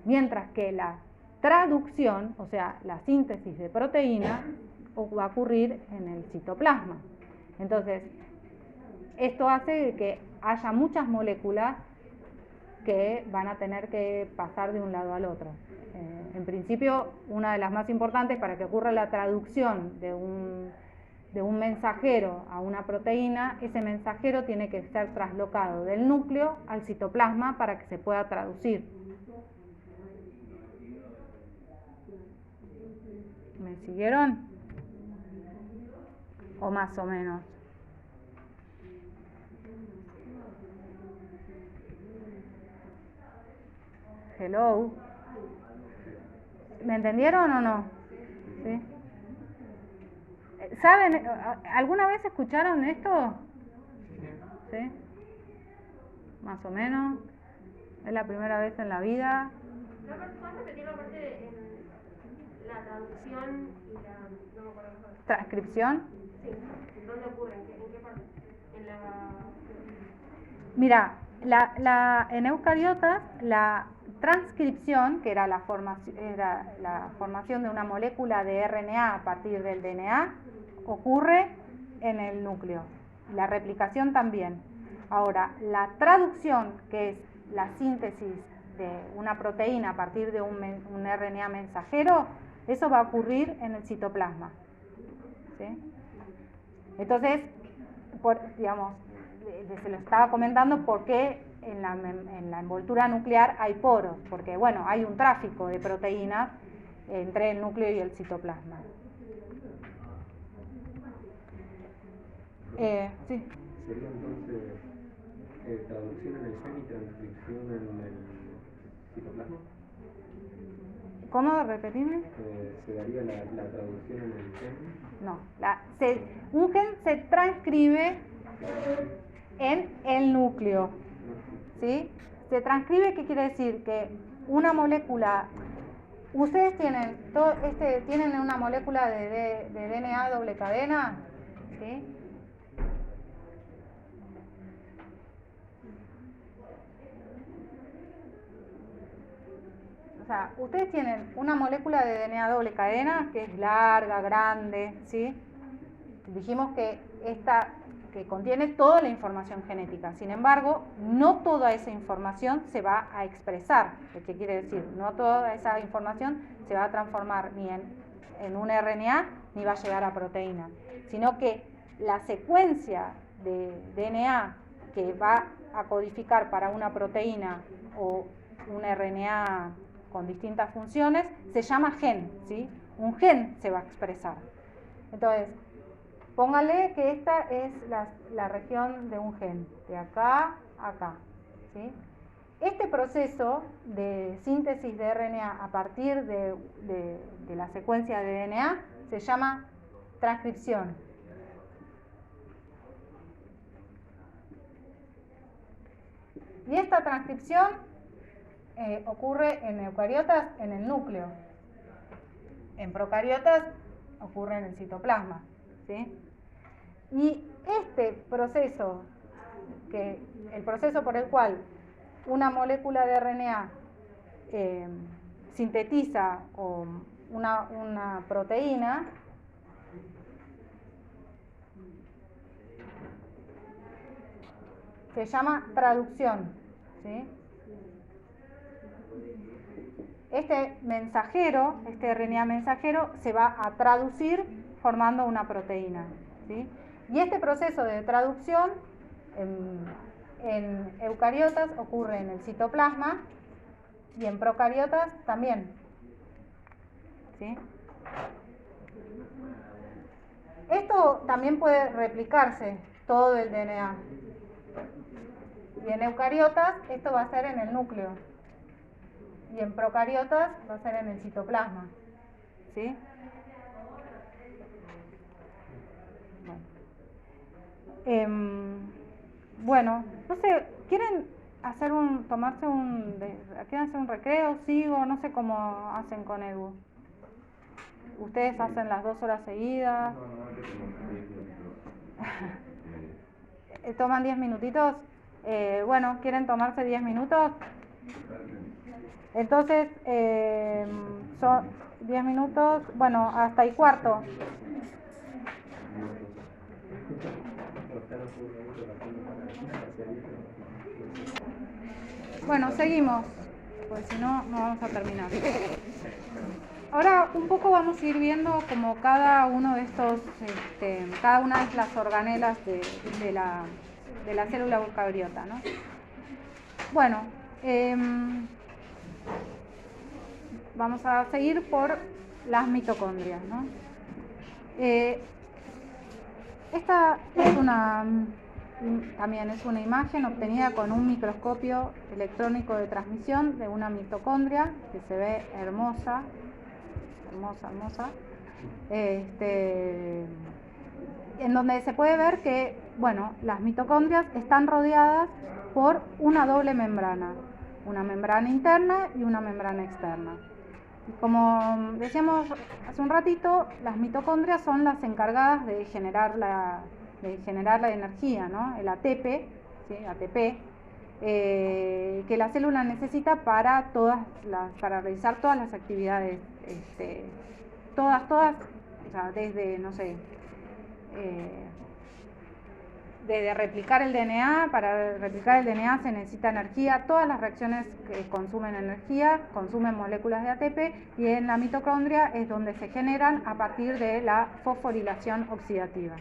mientras que la traducción, o sea, la síntesis de proteínas, va a ocurrir en el citoplasma. Entonces, esto hace que haya muchas moléculas que van a tener que pasar de un lado al otro. En principio, una de las más importantes para que ocurra la traducción de un mensajero a una proteína, ese mensajero tiene que ser traslocado del núcleo al citoplasma para que se pueda traducir. ¿Me siguieron? ¿O más o menos? Hello. ¿Me entendieron o no? ¿Sí? ¿Saben? ¿Alguna vez escucharon esto? ¿Sí? Más o menos. ¿Es la primera vez en la vida? ¿Puedes repetir la parte de la traducción y la... no me acuerdo mejor? ¿Transcripción? Sí. ¿Dónde ocurre? ¿En qué parte? En la... Mira, en eucariotas la transcripción, que era la formación de una molécula de RNA a partir del DNA, ocurre en el núcleo. La replicación también. Ahora, la traducción, que es la síntesis de una proteína a partir de un RNA mensajero, eso va a ocurrir en el citoplasma. ¿Sí? Entonces, digamos, se lo estaba comentando porque en la envoltura nuclear hay poros, porque bueno, hay un tráfico de proteínas entre el núcleo y el citoplasma. Sí. ¿Sería entonces traducción en el gen y transcripción en el citoplasma? ¿Cómo? Repetirme. ¿Se daría la traducción en el gen? No, un gen se transcribe en el núcleo, ¿sí? Se transcribe, ¿qué quiere decir? Que una molécula, ustedes tienen una molécula de DNA doble cadena, ¿sí? O sea, ustedes tienen una molécula de DNA doble cadena que es larga, grande, ¿sí? Dijimos que que contiene toda la información genética. Sin embargo, no toda esa información se va a expresar. ¿Qué quiere decir? No toda esa información se va a transformar ni en un RNA ni va a llegar a proteína, sino que la secuencia de DNA que va a codificar para una proteína o un RNA con distintas funciones se llama gen, ¿sí? Un gen se va a expresar. Entonces, póngale que esta es la región de un gen, de acá a acá, ¿sí? Este proceso de síntesis de RNA a partir de la secuencia de DNA se llama transcripción. Y esta transcripción ocurre en eucariotas en el núcleo. En procariotas ocurre en el citoplasma, ¿sí? Y este proceso, el proceso por el cual una molécula de RNA sintetiza una proteína, se llama traducción, ¿sí? Este mensajero, este RNA mensajero, se va a traducir formando una proteína, ¿sí? Y este proceso de traducción en eucariotas ocurre en el citoplasma y en procariotas también, ¿sí? Esto también puede replicarse, todo el DNA. Y en eucariotas esto va a ser en el núcleo. Y en procariotas va a ser en el citoplasma, ¿sí? Bueno, no sé, ¿quieren quieren hacer un recreo? ¿Sigo? No sé cómo hacen con Edu. ¿Ustedes hacen las 2 horas seguidas? ¿Toman 10 minutitos? Bueno, ¿quieren tomarse 10 minutos? Entonces, son 10 minutos, bueno, hasta y cuarto. Bueno, seguimos, pues si no, no vamos a terminar. Ahora un poco vamos a ir viendo como cada uno de estos, cada una de las organelas de la célula eucariota, ¿no? Bueno, vamos a seguir por las mitocondrias, ¿no? Esta es también es una imagen obtenida con un microscopio electrónico de transmisión de una mitocondria que se ve hermosa, en donde se puede ver que, bueno, las mitocondrias están rodeadas por una doble membrana, una membrana interna y una membrana externa. Como decíamos hace un ratito, las mitocondrias son las encargadas de generar la energía, ¿no? El ATP, ¿sí? ATP, que la célula necesita para realizar todas las actividades, todas, o sea, desde, no sé, de replicar el DNA. Para replicar el DNA se necesita energía. Todas las reacciones que consumen energía, consumen moléculas de ATP, y en la mitocondria es donde se generan a partir de la fosforilación oxidativa.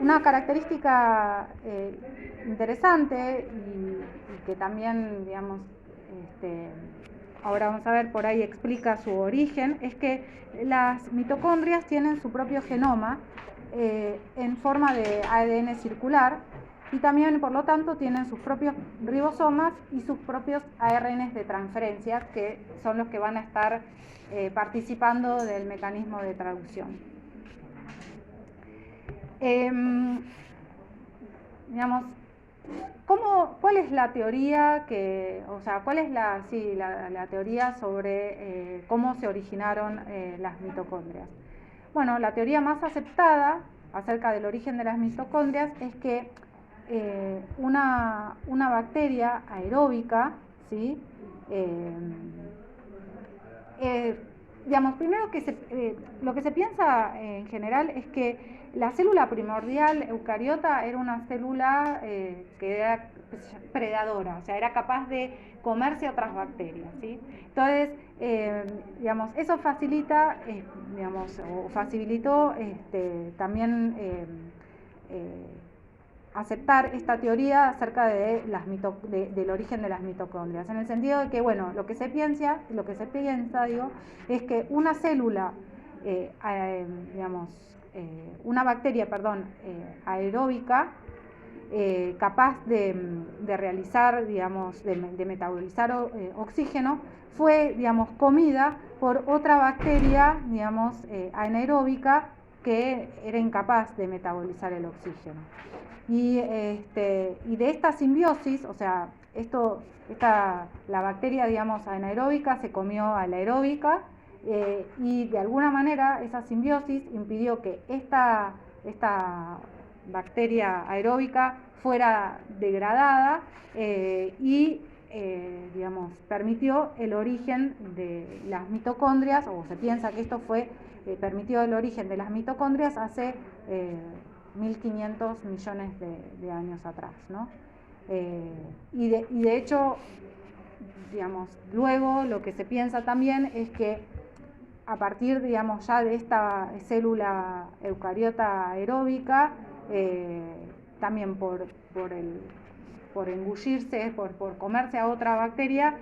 Una característica interesante y que también, digamos, ahora vamos a ver, por ahí explica su origen, es que las mitocondrias tienen su propio genoma en forma de ADN circular, y también, por lo tanto, tienen sus propios ribosomas y sus propios ARNs de transferencia, que son los que van a estar participando del mecanismo de traducción. Digamos, ¿cuál es la teoría cuál es la teoría sobre cómo se originaron las mitocondrias? Bueno, la teoría más aceptada acerca del origen de las mitocondrias es que una bacteria aeróbica, ¿sí? Digamos, primero lo que se piensa en general es que la célula primordial eucariota era una célula que era predadora, o sea, era capaz de comerse a otras bacterias, ¿sí? Entonces, digamos, eso facilita, o facilitó también aceptar esta teoría acerca de del origen de las mitocondrias, en el sentido de que, bueno, lo que se piensa, es que una célula, una bacteria, aeróbica, capaz de realizar, de metabolizar oxígeno, fue, comida por otra bacteria, anaeróbica, que era incapaz de metabolizar el oxígeno. Y de esta simbiosis, o sea, la bacteria, anaeróbica se comió a la aeróbica, y de alguna manera esa simbiosis impidió que esta bacteria aeróbica fuera degradada, y permitió el origen de las mitocondrias, o se piensa que esto permitió el origen de las mitocondrias hace 1500 millones de años atrás, ¿no? Y de hecho, luego lo que se piensa también es que a partir, ya de esta célula eucariota aeróbica, también por engullirse, por comerse a otra bacteria,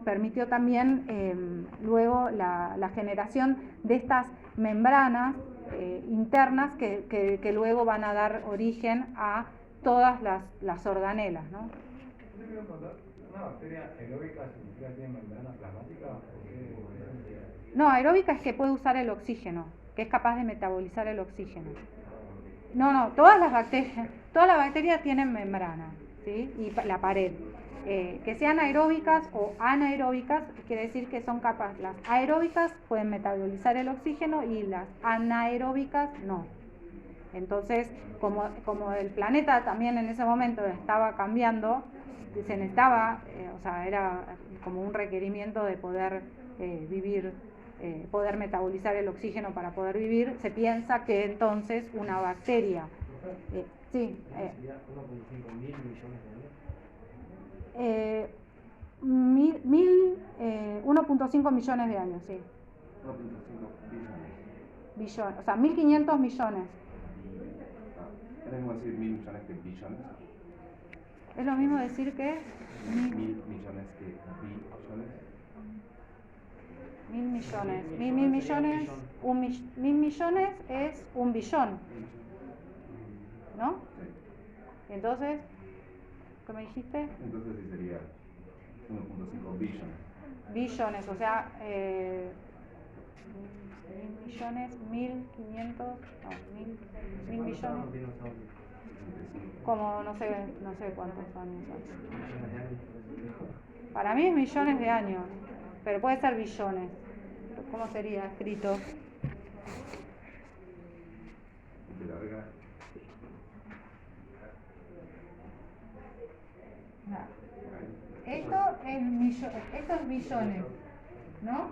permitió también luego la generación de estas membranas internas que luego van a dar origen a todas las organelas, ¿no? ¿Una bacteria aeróbica significa que tiene membrana plasmática? No, aeróbica es que puede usar el oxígeno, que es capaz de metabolizar el oxígeno. No, todas las bacterias tienen membrana, ¿sí? Y la pared. Que sean aeróbicas o anaeróbicas, quiere decir que son capaces. Las aeróbicas pueden metabolizar el oxígeno y las anaeróbicas no. Entonces, como el planeta también en ese momento estaba cambiando, se necesitaba, era como un requerimiento de poder vivir, poder metabolizar el oxígeno para poder vivir. Se piensa que entonces una bacteria, ¿Sería 1,5 mil millones de años? 1.5 millones de años, sí. 1.5 billones. Billones, o sea, 1.500 millones. ¿Es lo mismo decir 1.000 millones que billones? Es lo mismo decir que 1.000 millones que billones. 1.000 millones. 1.000 millones, 1.000 millones es un billón, ¿no? Sí. Entonces, ¿qué me dijiste? Entonces sí sería 1.5 billones. Billones, o sea, 1.000 millones, 1.500, no, 1.000 millones, como no sé cuántos años son. Para mí es millones de años, pero puede ser billones. ¿Cómo sería escrito? De larga. Esto es billones, ¿no?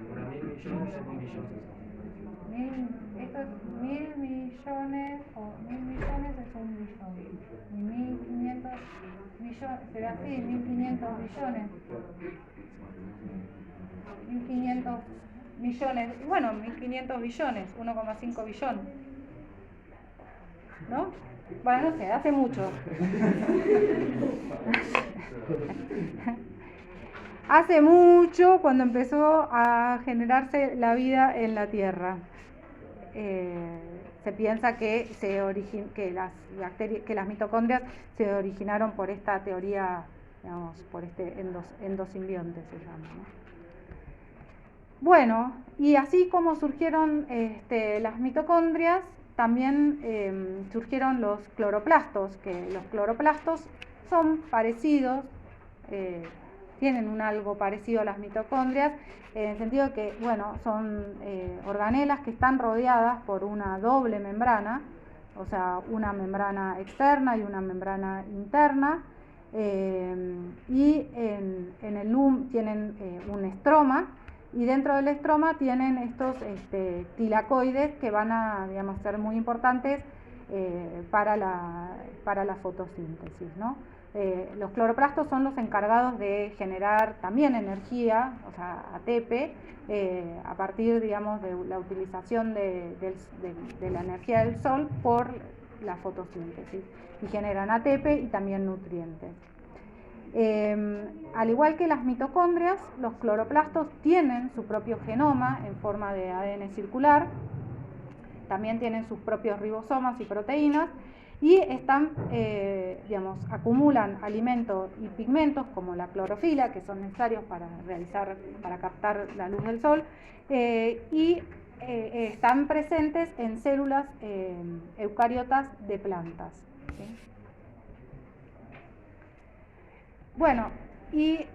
Para 1.000 millones es un billón. Esto es 1.000 millones, o 1.000 millones es un billón. Y 1.500 millones, será así, 1.500 billones. 1.500 millones, bueno, 1.500 billones, 1,5 billón. ¿No? Bueno, no sé, hace mucho. Hace mucho, cuando empezó a generarse la vida en la Tierra. Se piensa que las mitocondrias se originaron por esta teoría, digamos, por este endosimbionte se llama, ¿no? Bueno, y así como surgieron las mitocondrias, también surgieron los cloroplastos, que los cloroplastos son parecidos, tienen algo parecido a las mitocondrias, en el sentido de que, bueno, son organelas que están rodeadas por una doble membrana, o sea, una membrana externa y una membrana interna, y en el tienen un estroma, y dentro del estroma tienen estos tilacoides que van a, digamos, ser muy importantes para la fotosíntesis, ¿no? Los cloroplastos son los encargados de generar también energía, o sea, ATP, a partir, digamos, de la utilización de la energía del sol por la fotosíntesis, y generan ATP y también nutrientes. Al igual que las mitocondrias, los cloroplastos tienen su propio genoma en forma de ADN circular, también tienen sus propios ribosomas y proteínas, y están, acumulan alimentos y pigmentos como la clorofila, que son necesarios para captar la luz del sol, y están presentes en células eucariotas de plantas, ¿sí? Bueno, y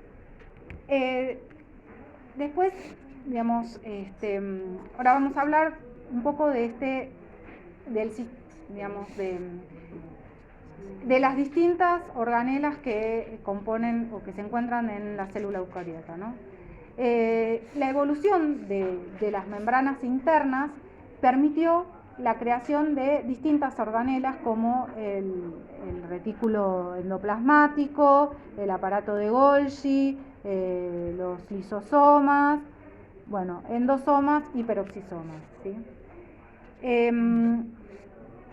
después, digamos, ahora vamos a hablar un poco de las distintas organelas que componen o que se encuentran en la célula eucariota, ¿no? La evolución de las membranas internas permitió la creación de distintas organelas como el retículo endoplasmático, el aparato de Golgi, los lisosomas, bueno, endosomas y peroxisomas, ¿sí?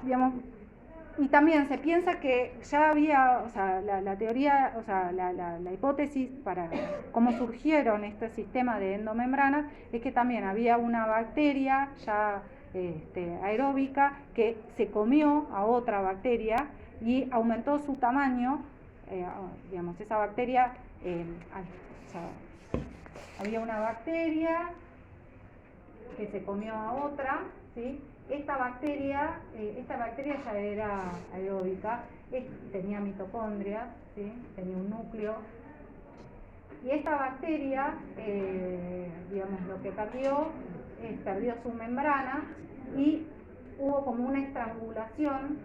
Digamos, y también se piensa que ya había, o sea, la teoría, o sea, la hipótesis para cómo surgieron este sistema de endomembranas es que también había una bacteria ya aeróbica que se comió a otra bacteria y aumentó su tamaño, digamos, esa bacteria, o sea, había una bacteria que se comió a otra, ¿sí? Esta bacteria ya era aeróbica, tenía mitocondrias, ¿sí? Tenía un núcleo, y esta bacteria, digamos, lo que perdió su membrana y hubo como una estrangulación,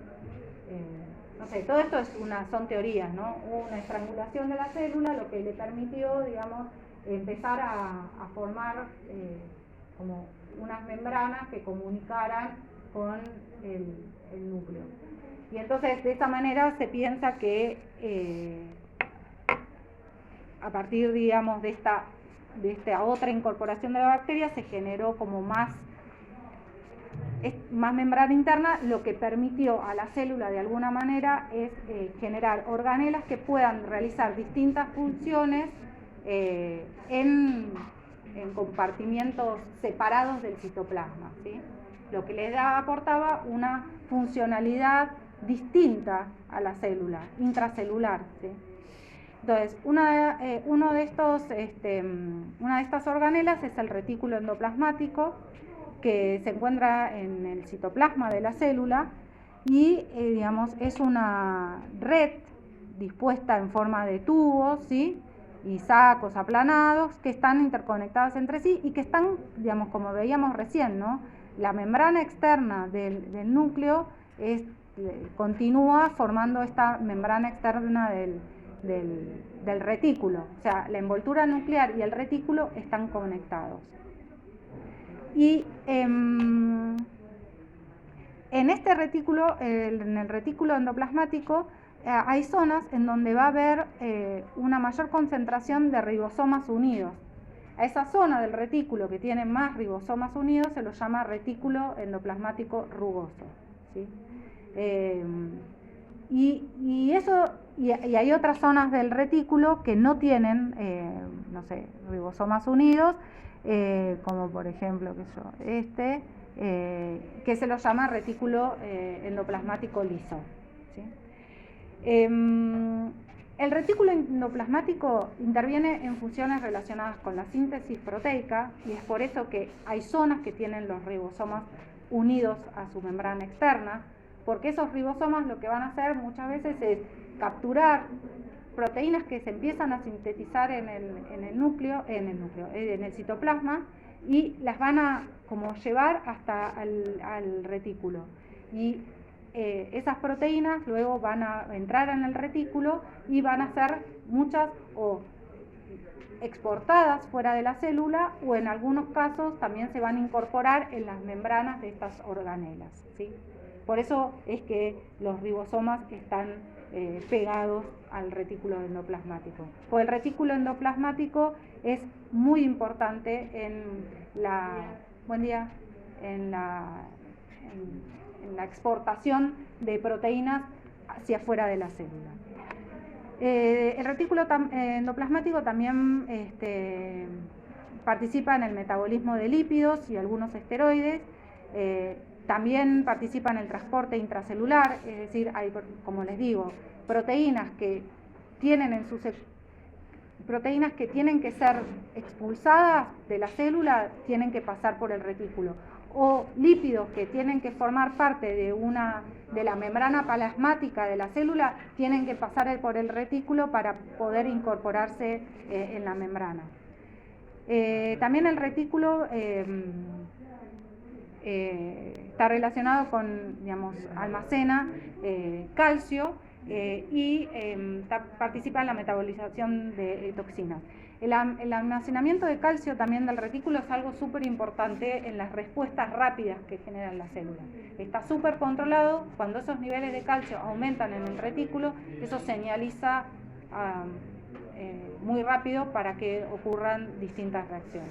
no sé, todo esto son teorías, ¿no? Hubo una estrangulación de la célula, lo que le permitió, digamos, empezar a formar como unas membranas que comunicaran con el núcleo. Y entonces de esa manera se piensa que a partir, digamos, de esta otra incorporación de la bacteria se generó como más membrana interna, lo que permitió a la célula de alguna manera es generar organelas que puedan realizar distintas funciones en compartimientos separados del citoplasma, ¿sí? Lo que les aportaba una funcionalidad distinta a la célula, intracelular, ¿sí? Entonces, una de estas organelas es el retículo endoplasmático, que se encuentra en el citoplasma de la célula y, digamos, es una red dispuesta en forma de tubos, ¿sí? Y sacos aplanados que están interconectados entre sí y que están, digamos, como veíamos recién, ¿no? La membrana externa del núcleo continúa formando esta membrana externa del retículo, o sea, la envoltura nuclear y el retículo están conectados. Y en este retículo, en el retículo endoplasmático, hay zonas en donde va a haber una mayor concentración de ribosomas unidos. A esa zona del retículo que tiene más ribosomas unidos se lo llama retículo endoplasmático rugoso, ¿sí? Y hay otras zonas del retículo que no tienen, no sé, ribosomas unidos, como por ejemplo que se lo llama retículo endoplasmático liso, ¿sí? El retículo endoplasmático interviene en funciones relacionadas con la síntesis proteica y es por eso que hay zonas que tienen los ribosomas unidos a su membrana externa, porque esos ribosomas lo que van a hacer muchas veces es capturar proteínas que se empiezan a sintetizar en el citoplasma y las van a como llevar hasta al retículo. Y esas proteínas luego van a entrar en el retículo y van a ser muchas o exportadas fuera de la célula o en algunos casos también se van a incorporar en las membranas de estas organelas, ¿sí? Por eso es que los ribosomas están pegados al retículo endoplasmático. Pues el retículo endoplasmático es muy importante en la exportación de proteínas hacia afuera de la célula. El retículo endoplasmático también participa en el metabolismo de lípidos y algunos esteroides. También participa en el transporte intracelular, es decir, hay, como les digo, proteínas que tienen que ser expulsadas de la célula, tienen que pasar por el retículo, o lípidos que tienen que formar parte de la membrana plasmática de la célula, tienen que pasar por el retículo para poder incorporarse en la membrana. También el retículo está relacionado con, digamos, almacena calcio y participa en la metabolización de toxinas. El almacenamiento de calcio también del retículo es algo súper importante en las respuestas rápidas que generan las células. Está súper controlado, cuando esos niveles de calcio aumentan en el retículo, eso señaliza muy rápido para que ocurran distintas reacciones.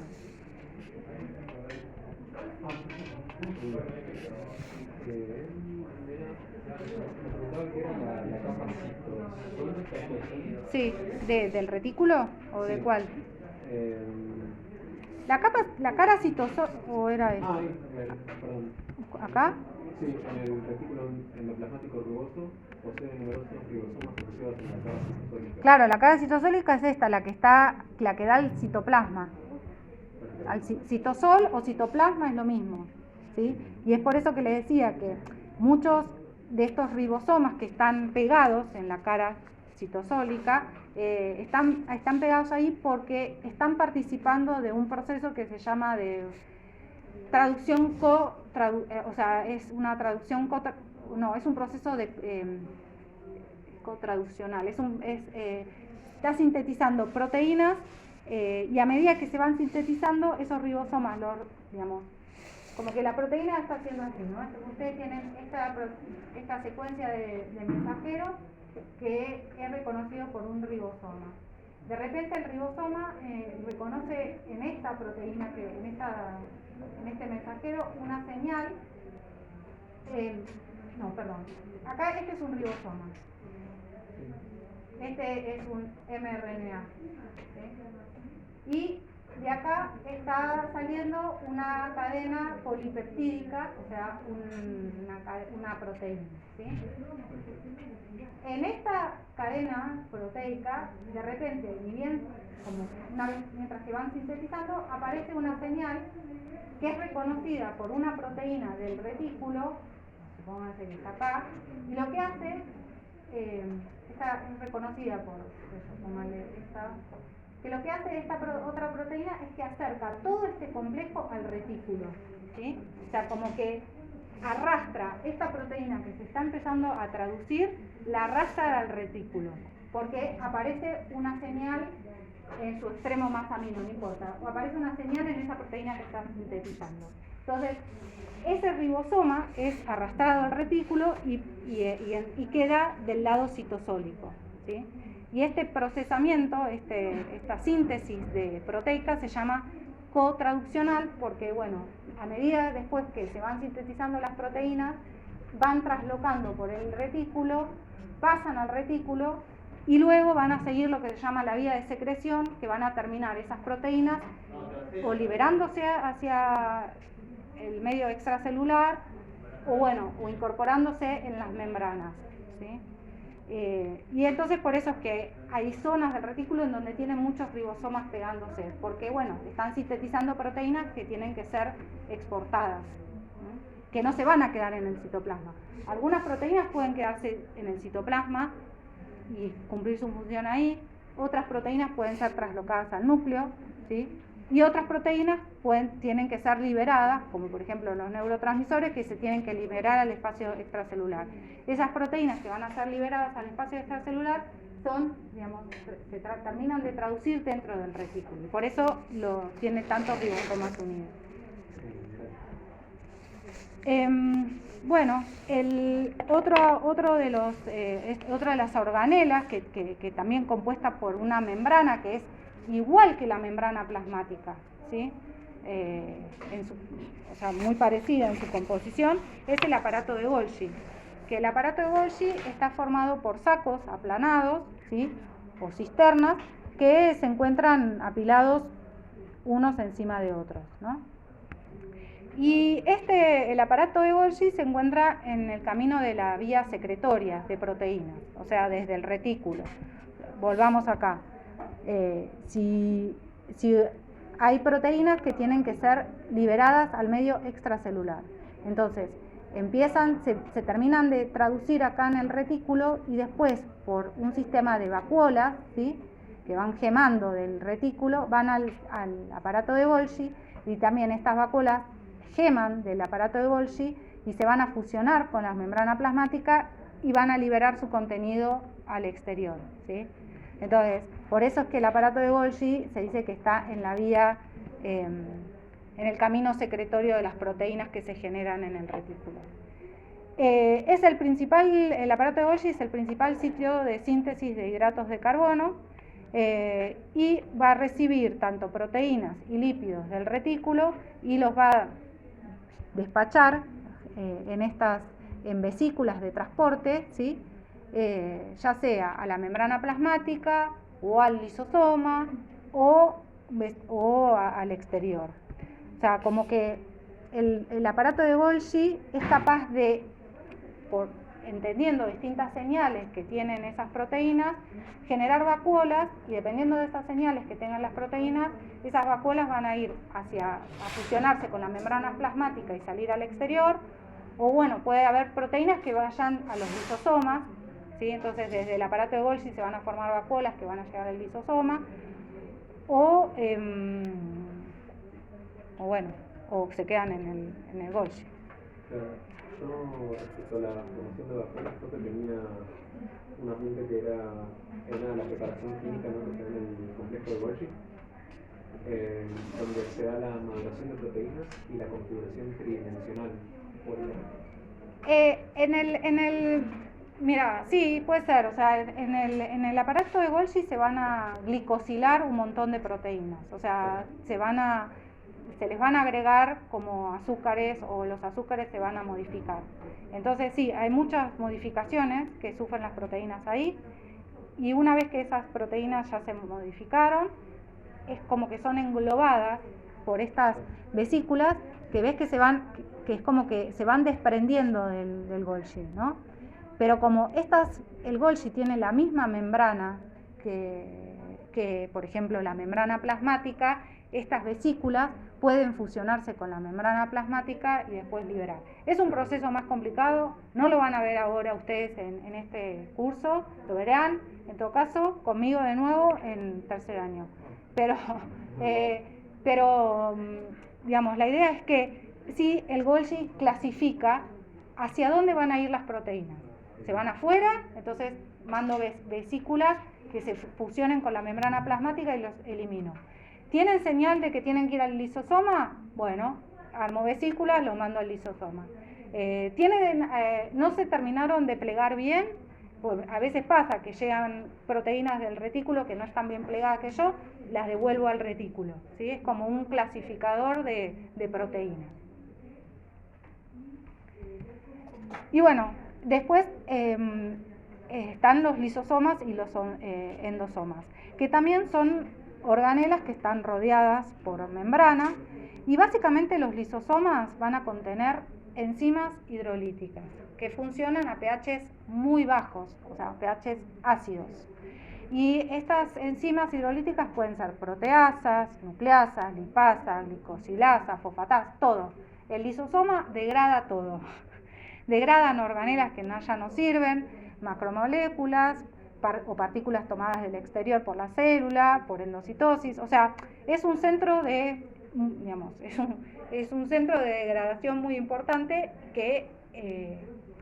Sí, ¿del retículo o de cuál? La cara citosol, ¿o era esto? Perdón. ¿Acá? Sí, en el retículo endoplasmático rugoso posee numerosos ribosomas asociados en la cara citosólica. Claro, la cara citosólica es esta, la que da el citoplasma. Al citosol o citoplasma es lo mismo, ¿sí? Y es por eso que les decía que muchos de estos ribosomas que están pegados en la cara citosólica están pegados ahí porque están participando de un proceso que se llama de traducción es una traducción es un proceso de cotraduccional, está sintetizando proteínas y a medida que se van sintetizando esos ribosomas como que la proteína está haciendo así, ¿no? Ustedes tienen esta secuencia de mensajeros que es reconocido por un ribosoma. De repente el ribosoma reconoce en esta proteína, en este mensajero, una señal. Acá este es un ribosoma. Este es un mRNA. ¿Sí? Y de acá está saliendo una cadena polipeptídica, o sea, una proteína. ¿Sí? En esta cadena proteica, de repente, ni bien, mientras que van sintetizando, aparece una señal que es reconocida por una proteína del retículo, supónganse que está acá, y lo que hace, está reconocida por eso, pónganle esta, que lo que hace esta otra proteína es que acerca todo este complejo al retículo, ¿sí? O sea, como que arrastra esta proteína que se está empezando a traducir, la arrastra al retículo, porque aparece una señal en su extremo más amino, no importa, o aparece una señal en esa proteína que está sintetizando. Entonces, ese ribosoma es arrastrado al retículo y queda del lado citosólico, ¿sí? Y este procesamiento, esta síntesis de proteica se llama cotraduccional porque, bueno, a medida después que se van sintetizando las proteínas, van traslocando por el retículo, pasan al retículo y luego van a seguir lo que se llama la vía de secreción, que van a terminar esas proteínas o liberándose hacia el medio extracelular o incorporándose en las membranas, ¿sí? Y entonces por eso es que hay zonas del retículo en donde tienen muchos ribosomas pegándose, porque bueno, están sintetizando proteínas que tienen que ser exportadas, ¿no? Que no se van a quedar en el citoplasma. Algunas proteínas pueden quedarse en el citoplasma y cumplir su función ahí, otras proteínas pueden ser traslocadas al núcleo, ¿sí? Y otras proteínas tienen que ser liberadas, como por ejemplo los neurotransmisores que se tienen que liberar al espacio extracelular. Esas proteínas que van a ser liberadas al espacio extracelular terminan de traducir dentro del retículo. Y por eso tiene tantos ribosomas unidos. Bueno, otra de las organelas que también compuesta por una membrana que es igual que la membrana plasmática, ¿sí? O sea, muy parecida en su composición, es el aparato de Golgi, que el aparato de Golgi está formado por sacos aplanados, ¿sí? O cisternas que se encuentran apilados unos encima de otros, ¿no? Y el aparato de Golgi se encuentra en el camino de la vía secretoria de proteínas, o sea, desde el retículo. Volvamos acá. Si hay proteínas que tienen que ser liberadas al medio extracelular, entonces se terminan de traducir acá en el retículo y después por un sistema de vacuolas, ¿sí? Que van gemando del retículo, van al aparato de Golgi y también estas vacuolas geman del aparato de Golgi y se van a fusionar con la membrana plasmática y van a liberar su contenido al exterior, ¿sí? Entonces, por eso es que el aparato de Golgi se dice que está en la vía, en el camino secretorio de las proteínas que se generan en el retículo. El aparato de Golgi es el principal sitio de síntesis de hidratos de carbono y va a recibir tanto proteínas y lípidos del retículo y los va a despachar en vesículas de transporte, ¿sí? Ya sea a la membrana plasmática o al lisosoma o al exterior. O sea, como que el aparato de Golgi es capaz de, entendiendo distintas señales que tienen esas proteínas, generar vacuolas y dependiendo de esas señales que tengan las proteínas, esas vacuolas van a ir a fusionarse con la membrana plasmática y salir al exterior, o bueno, puede haber proteínas que vayan a los lisosomas, ¿sí? Entonces desde el aparato de Golgi se van a formar vacuolas que van a llegar al lisosoma, o se quedan en el Golgi. Claro, yo respecto a la formación de vacuolas, creo que tenía un apunte que era la preparación química, ¿no? Que se da en el complejo de Golgi. donde se da la maduración de proteínas y la configuración tridimensional. Mira, sí, puede ser, o sea, en el aparato de Golgi se van a glicosilar un montón de proteínas, o sea, se les van a agregar como azúcares o los azúcares se van a modificar. Entonces sí, hay muchas modificaciones que sufren las proteínas ahí y una vez que esas proteínas ya se modificaron, es como que son englobadas por estas vesículas que ves que es como que se van desprendiendo del Golgi, ¿no? Pero como el Golgi tiene la misma membrana que, por ejemplo, la membrana plasmática, estas vesículas pueden fusionarse con la membrana plasmática y después liberar. Es un proceso más complicado, no lo van a ver ahora ustedes en este curso, lo verán, en todo caso, conmigo de nuevo en tercer año. Pero digamos, la idea es que sí, el Golgi clasifica hacia dónde van a ir las proteínas. Se van afuera, entonces mando vesículas que se fusionen con la membrana plasmática y los elimino. ¿Tienen señal de que tienen que ir al lisosoma? Bueno, armo vesículas, los mando al lisosoma. ¿No se terminaron de plegar bien? Pues a veces pasa que llegan proteínas del retículo que no están bien plegadas que yo, las devuelvo al retículo, ¿sí? Es como un clasificador de proteínas. Y bueno, después están los lisosomas y los endosomas, que también son organelas que están rodeadas por membrana, y básicamente los lisosomas van a contener enzimas hidrolíticas que funcionan a pHs muy bajos, o sea, pHs ácidos. Y estas enzimas hidrolíticas pueden ser proteasas, nucleasas, lipasas, glicosilasas, fosfatasas, todo. El lisosoma degrada todo. Degradan organelas que ya no sirven, macromoléculas o partículas tomadas del exterior por la célula, por endocitosis, o sea, es un centro de, digamos, es un centro de degradación muy importante que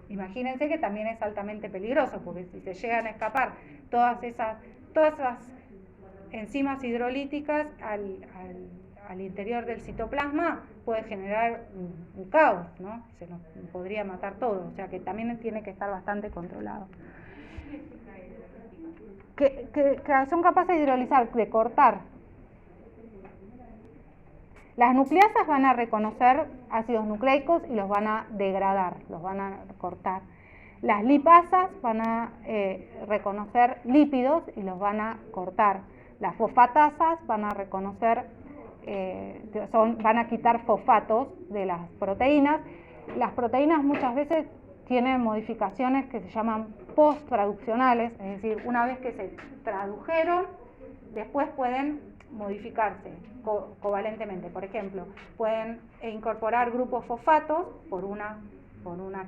imagínense que también es altamente peligroso, porque si se llegan a escapar todas esas enzimas hidrolíticas al interior del citoplasma, puede generar un caos, ¿no? Se nos podría matar todo, o sea que también tiene que estar bastante controlado. Que son capaces de hidrolizar, de cortar. Las nucleasas van a reconocer ácidos nucleicos y los van a degradar, los van a cortar. Las lipasas van a reconocer lípidos y los van a cortar. Las fosfatasas van a reconocer, van a quitar fosfatos de las proteínas. Las proteínas muchas veces tienen modificaciones que se llaman post-traduccionales, es decir, una vez que se tradujeron, después pueden modificarse covalentemente. Por ejemplo, pueden incorporar grupos fosfatos por una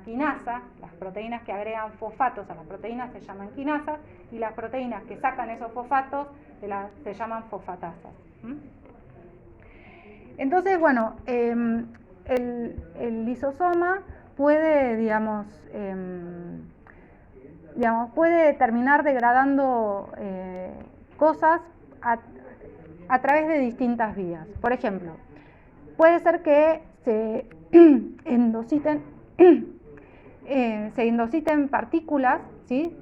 quinasa. Las proteínas que agregan fosfatos a las proteínas se llaman quinasas y las proteínas que sacan esos fosfatos se llaman fosfatasas. Entonces, bueno, el lisosoma puede, puede terminar degradando cosas a través de distintas vías. Por ejemplo, puede ser que se endociten partículas, ¿sí?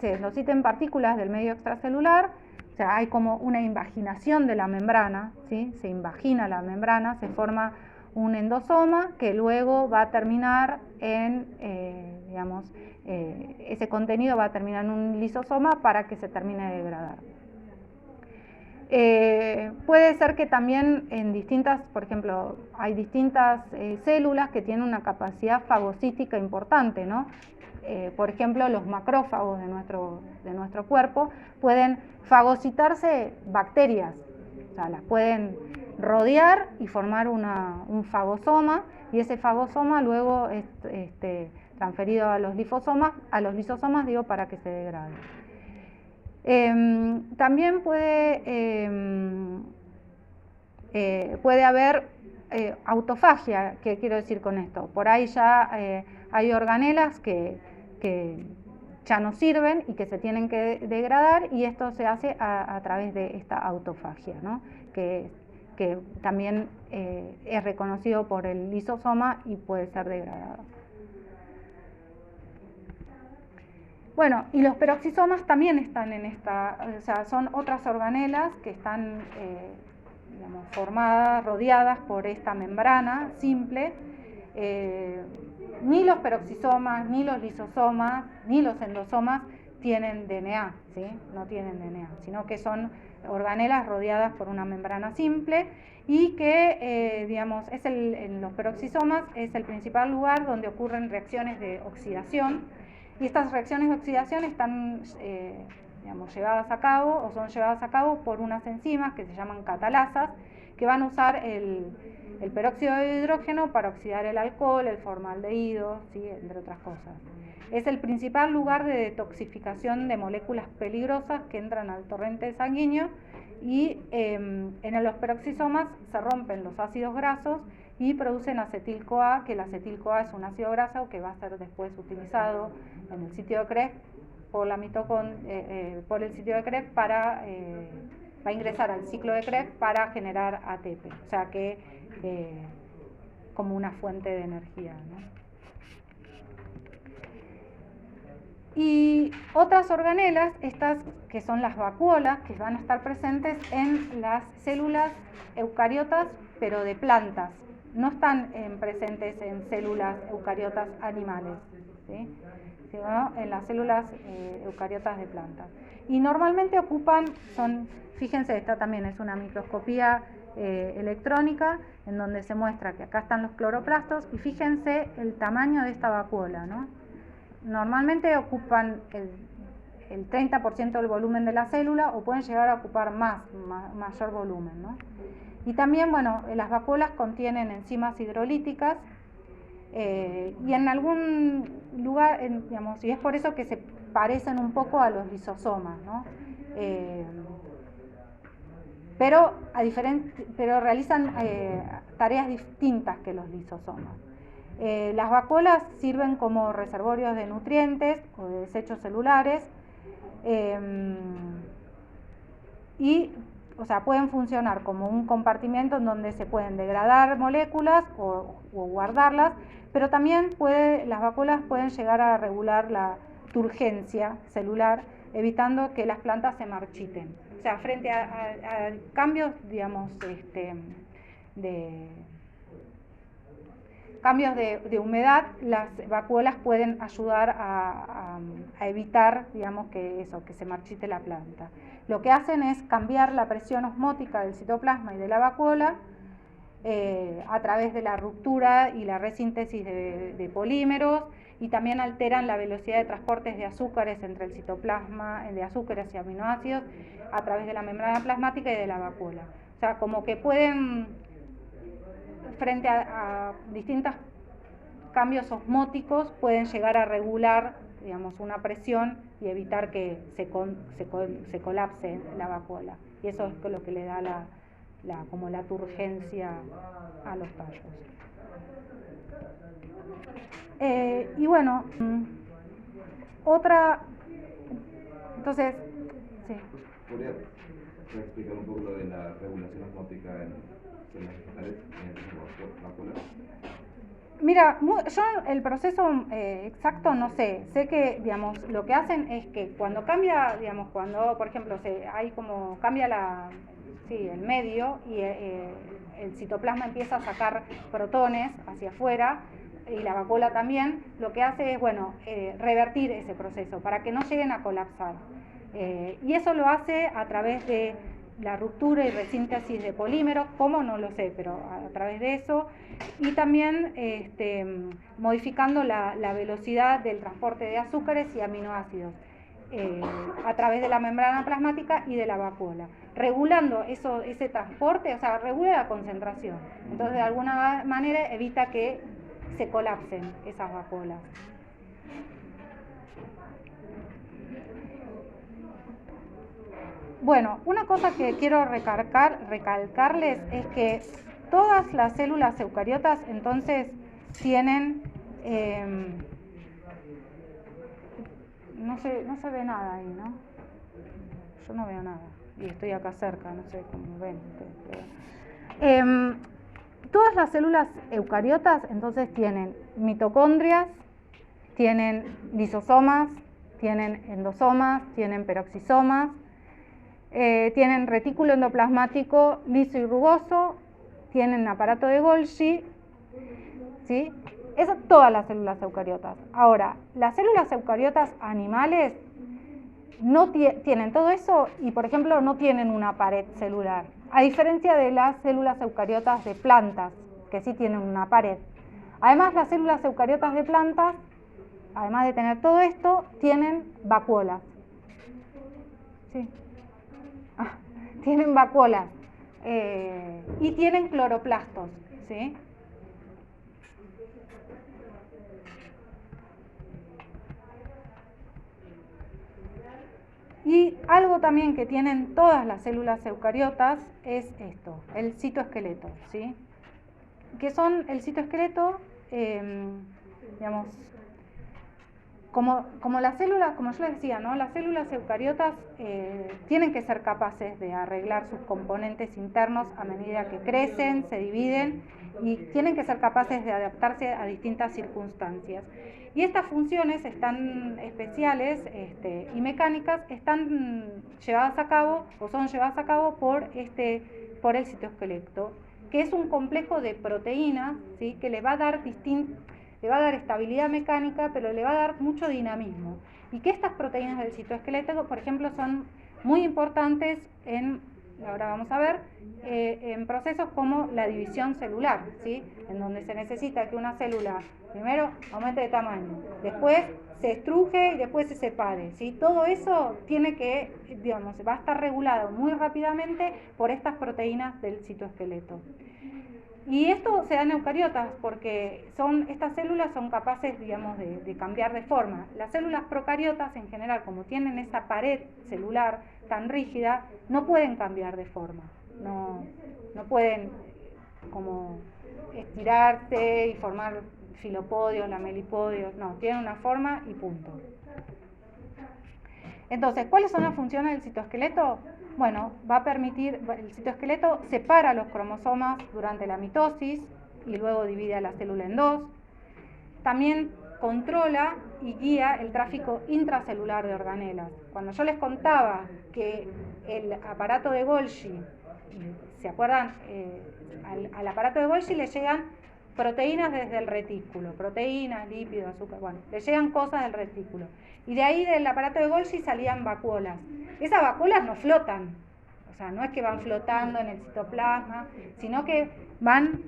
Se endociten partículas del medio extracelular, o sea, hay como una invaginación de la membrana, ¿sí? Se invagina la membrana, se forma un endosoma que luego va a terminar en, ese contenido va a terminar en un lisosoma para que se termine de degradar. Puede ser que también en distintas, por ejemplo, hay distintas células que tienen una capacidad fagocítica importante, ¿no? Por ejemplo, los macrófagos de nuestro cuerpo pueden fagocitarse bacterias, o sea, las pueden rodear y formar un fagosoma, y ese fagosoma luego es transferido a los lisosomas, para que se degrade. También puede haber autofagia. ¿Qué quiero decir con esto? Por ahí ya hay organelas que ya no sirven y que se tienen que degradar, y esto se hace a través de esta autofagia, ¿no? que también es reconocido por el lisosoma y puede ser degradado. Bueno, y los peroxisomas también están en esta, o sea, son otras organelas que están digamos, formadas, rodeadas por esta membrana simple. Ni los peroxisomas, ni los lisosomas, ni los endosomas tienen DNA, ¿sí? No tienen DNA, sino que son organelas rodeadas por una membrana simple y que, digamos, en los peroxisomas es el principal lugar donde ocurren reacciones de oxidación, y estas reacciones de oxidación están digamos, llevadas a cabo o son llevadas a cabo por unas enzimas que se llaman catalasas, que van a usar el peróxido de hidrógeno para oxidar el alcohol, el formaldehído, ¿sí? Entre otras cosas. Es el principal lugar de detoxificación de moléculas peligrosas que entran al torrente sanguíneo, y en los peroxisomas se rompen los ácidos grasos y producen acetil-CoA, que el acetil-CoA es un ácido graso que va a ser después utilizado en el sitio de Krebs por el sitio de Krebs para va a ingresar al ciclo de Krebs para generar ATP, o sea que como una fuente de energía, ¿no? Y otras organelas, estas que son las vacuolas, que van a estar presentes en las células eucariotas, pero de plantas. No están presentes en células eucariotas animales, ¿sí? Sino en las células eucariotas de plantas. Y normalmente fíjense, esta también es una microscopía electrónica, en donde se muestra que acá están los cloroplastos, y fíjense el tamaño de esta vacuola, ¿no? Normalmente ocupan el 30% del volumen de la célula, o pueden llegar a ocupar mayor volumen, ¿no? Y también, bueno, las vacuolas contienen enzimas hidrolíticas, y en algún lugar, digamos, y es por eso que se parecen un poco a los lisosomas, ¿no? Pero realizan tareas distintas que los lisosomas. Las vacuolas sirven como reservorios de nutrientes o de desechos celulares, y, o sea, pueden funcionar como un compartimento en donde se pueden degradar moléculas o guardarlas, pero también las vacuolas pueden llegar a regular la turgencia celular, evitando que las plantas se marchiten. O sea, frente a cambios, digamos, cambios de humedad, las vacuolas pueden ayudar a evitar, digamos, que se marchite la planta. Lo que hacen es cambiar la presión osmótica del citoplasma y de la vacuola a través de la ruptura y la resíntesis de polímeros, y también alteran la velocidad de transportes de azúcares entre el citoplasma, de azúcares y aminoácidos, a través de la membrana plasmática y de la vacuola. O sea, como que pueden, frente a distintos cambios osmóticos, pueden llegar a regular, digamos, una presión y evitar que se colapse la vacuola. Y eso es lo que le da como la turgencia a los tallos. Y bueno, entonces, sí. ¿Podría explicar un poco lo de la regulación osmótica en células vegetales en vacuolas? Mira, yo el proceso exacto no sé. Sé que, digamos, lo que hacen es que cuando cambia, digamos, cuando, por ejemplo, cambia el medio, y el citoplasma empieza a sacar protones hacia afuera, y la vacuola también, lo que hace es, bueno, revertir ese proceso para que no lleguen a colapsar. Y eso lo hace a través de la ruptura y resíntesis de polímeros, ¿cómo? No lo sé, pero a través de eso, y también modificando la velocidad del transporte de azúcares y aminoácidos a través de la membrana plasmática y de la vacuola, regulando ese transporte, o sea, regula la concentración. Entonces, de alguna manera evita que se colapsen esas vacuolas. Bueno, una cosa que quiero recalcarles es que todas las células eucariotas entonces tienen no se ve nada ahí, ¿no? Yo no veo nada. Y estoy acá cerca, no sé cómo ven ustedes. Todas las células eucariotas entonces tienen mitocondrias, tienen lisosomas, tienen endosomas, tienen peroxisomas, tienen retículo endoplasmático liso y rugoso, tienen aparato de Golgi, ¿sí? Eso todas las células eucariotas. Ahora, las células eucariotas animales no tienen todo eso y, por ejemplo, no tienen una pared celular, a diferencia de las células eucariotas de plantas, que sí tienen una pared. Además, las células eucariotas de plantas, además de tener todo esto, tienen vacuolas. Sí. Tienen vacuolas y tienen cloroplastos, ¿sí? Y algo también que tienen todas las células eucariotas es esto, el citoesqueleto, ¿sí? ¿Qué son el citoesqueleto? Digamos, como las células, como yo les decía, ¿no? Las células eucariotas tienen que ser capaces de arreglar sus componentes internos a medida que crecen, se dividen y tienen que ser capaces de adaptarse a distintas circunstancias. Y estas funciones están especiales y mecánicas están llevadas a cabo o son llevadas a cabo por el citoesqueleto, que es un complejo de proteínas, ¿sí? Que le va a dar estabilidad mecánica, pero le va a dar mucho dinamismo. Y que estas proteínas del citoesqueleto, por ejemplo, son muy importantes ahora vamos a ver, en procesos como la división celular, ¿sí? En donde se necesita que una célula primero aumente de tamaño, después se estruje y después se separe, ¿sí? Todo eso va a estar regulado muy rápidamente por estas proteínas del citoesqueleto. Y esto se da en eucariotas porque estas células son capaces, de cambiar de forma. Las células procariotas en general, como tienen esa pared celular tan rígida, no pueden cambiar de forma. No pueden como estirarse y formar filopodios, lamelipodios. No, tienen una forma y punto. Entonces, ¿cuáles son las funciones del citoesqueleto? Bueno, el citoesqueleto separa los cromosomas durante la mitosis y luego divide a la célula en dos. También controla y guía el tráfico intracelular de organelas. Cuando yo les contaba que el aparato de Golgi, ¿se acuerdan? Al aparato de Golgi le llegan proteínas desde el retículo, proteínas, lípidos, azúcar, le llegan cosas del retículo. Y de ahí del aparato de Golgi salían vacuolas. Esas vacuolas no flotan, o sea, no es que van flotando en el citoplasma, sino que van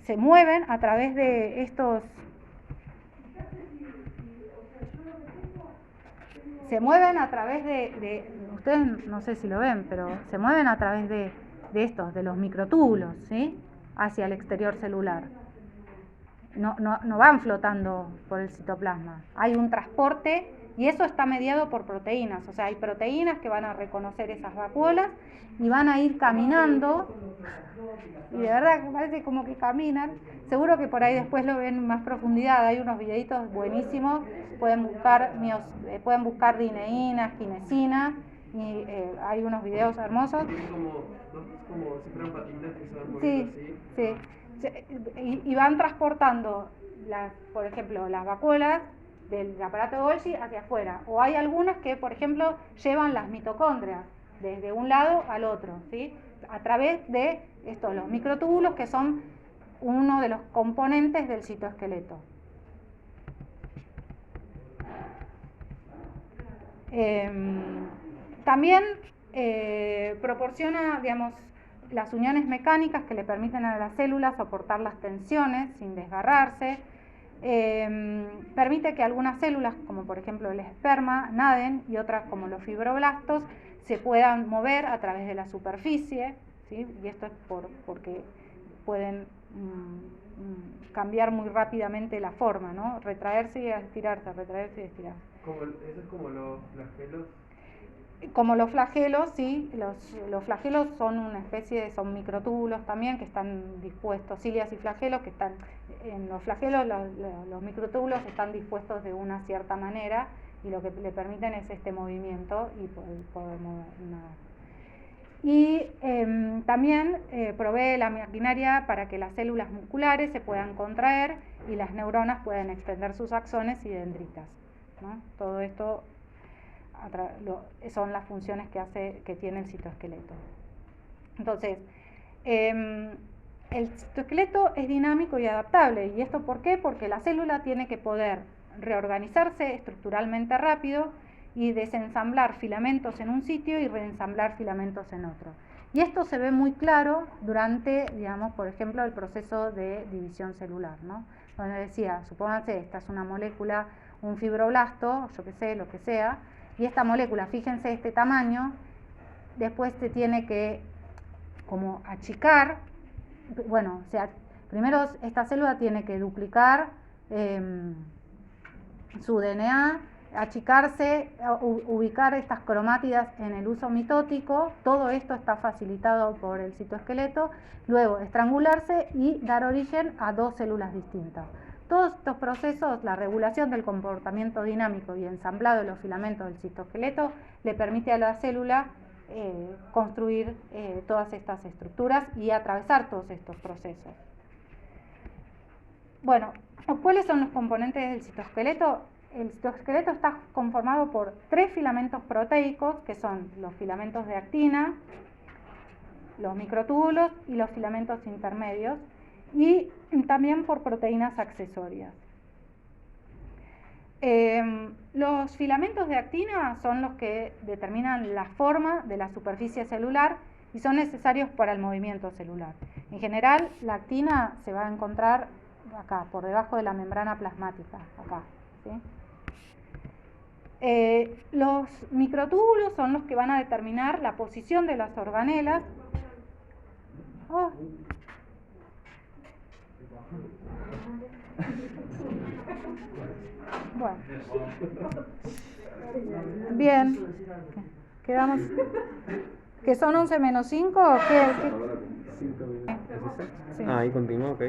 se mueven a través de estos, ustedes no sé si lo ven, pero se mueven a través de los microtúbulos, ¿sí? Hacia el exterior celular. No van flotando por el citoplasma. Hay un transporte y eso está mediado por proteínas. O sea, hay proteínas que van a reconocer esas vacuolas y van a ir caminando. Y de verdad que parece como que caminan. Seguro que por ahí después lo ven en más profundidad. Hay unos videitos buenísimos. Pueden buscar dineínas, kinesinas. Y hay unos videos hermosos. Como si fueran patitas que se van moviendo así. Sí. Y van transportando, por ejemplo, las vacuolas del aparato de Golgi hacia afuera. O hay algunas que, por ejemplo, llevan las mitocondrias desde un lado al otro, ¿sí? A través de los microtúbulos, que son uno de los componentes del citoesqueleto. También proporciona, las uniones mecánicas que le permiten a las células soportar las tensiones sin desgarrarse. Permite que algunas células, como por ejemplo el esperma, naden, y otras, como los fibroblastos, se puedan mover a través de la superficie, ¿sí? Y esto es porque pueden cambiar muy rápidamente la forma, ¿no? Retraerse y estirarse, retraerse y estirarse. ¿Eso es como los flagelos? como los flagelos, sí, los flagelos son una especie son microtúbulos también que están dispuestos, cilias y flagelos que están, en los flagelos los microtúbulos están dispuestos de una cierta manera y lo que le permiten es este movimiento y poder nadar. Y también provee la maquinaria para que las células musculares se puedan contraer y las neuronas puedan extender sus axones y dendritas, ¿no? Todo esto son las funciones que tiene el citoesqueleto. Entonces, el citoesqueleto es dinámico y adaptable. ¿Y esto por qué? Porque la célula tiene que poder reorganizarse estructuralmente rápido y desensamblar filamentos en un sitio y reensamblar filamentos en otro. Y esto se ve muy claro durante, digamos, por ejemplo, el proceso de división celular, ¿no? Donde decía, supónganse, esta es una molécula, un fibroblasto, yo qué sé, lo que sea, y esta molécula, fíjense este tamaño, después se tiene que como achicar, bueno, o sea, primero esta célula tiene que duplicar su DNA, achicarse, ubicar estas cromátidas en el uso mitótico, todo esto está facilitado por el citoesqueleto, luego estrangularse y dar origen a dos células distintas. Todos estos procesos, la regulación del comportamiento dinámico y ensamblado de los filamentos del citoesqueleto, le permite a la célula construir todas estas estructuras y atravesar todos estos procesos. Bueno, ¿cuáles son los componentes del citoesqueleto? El citoesqueleto está conformado por 3 filamentos proteicos, que son los filamentos de actina, los microtúbulos y los filamentos intermedios, y también por proteínas accesorias. Los filamentos de actina son los que determinan la forma de la superficie celular y son necesarios para el movimiento celular. En general, la actina se va a encontrar acá, por debajo de la membrana plasmática, acá, ¿sí? Los microtúbulos son los que van a determinar la posición de las organelas. Oh. Bueno. Bien. Quedamos. ¿Que son 11 menos 5 o qué? 5 minutos. Sí. Ah, ahí continúa, ok.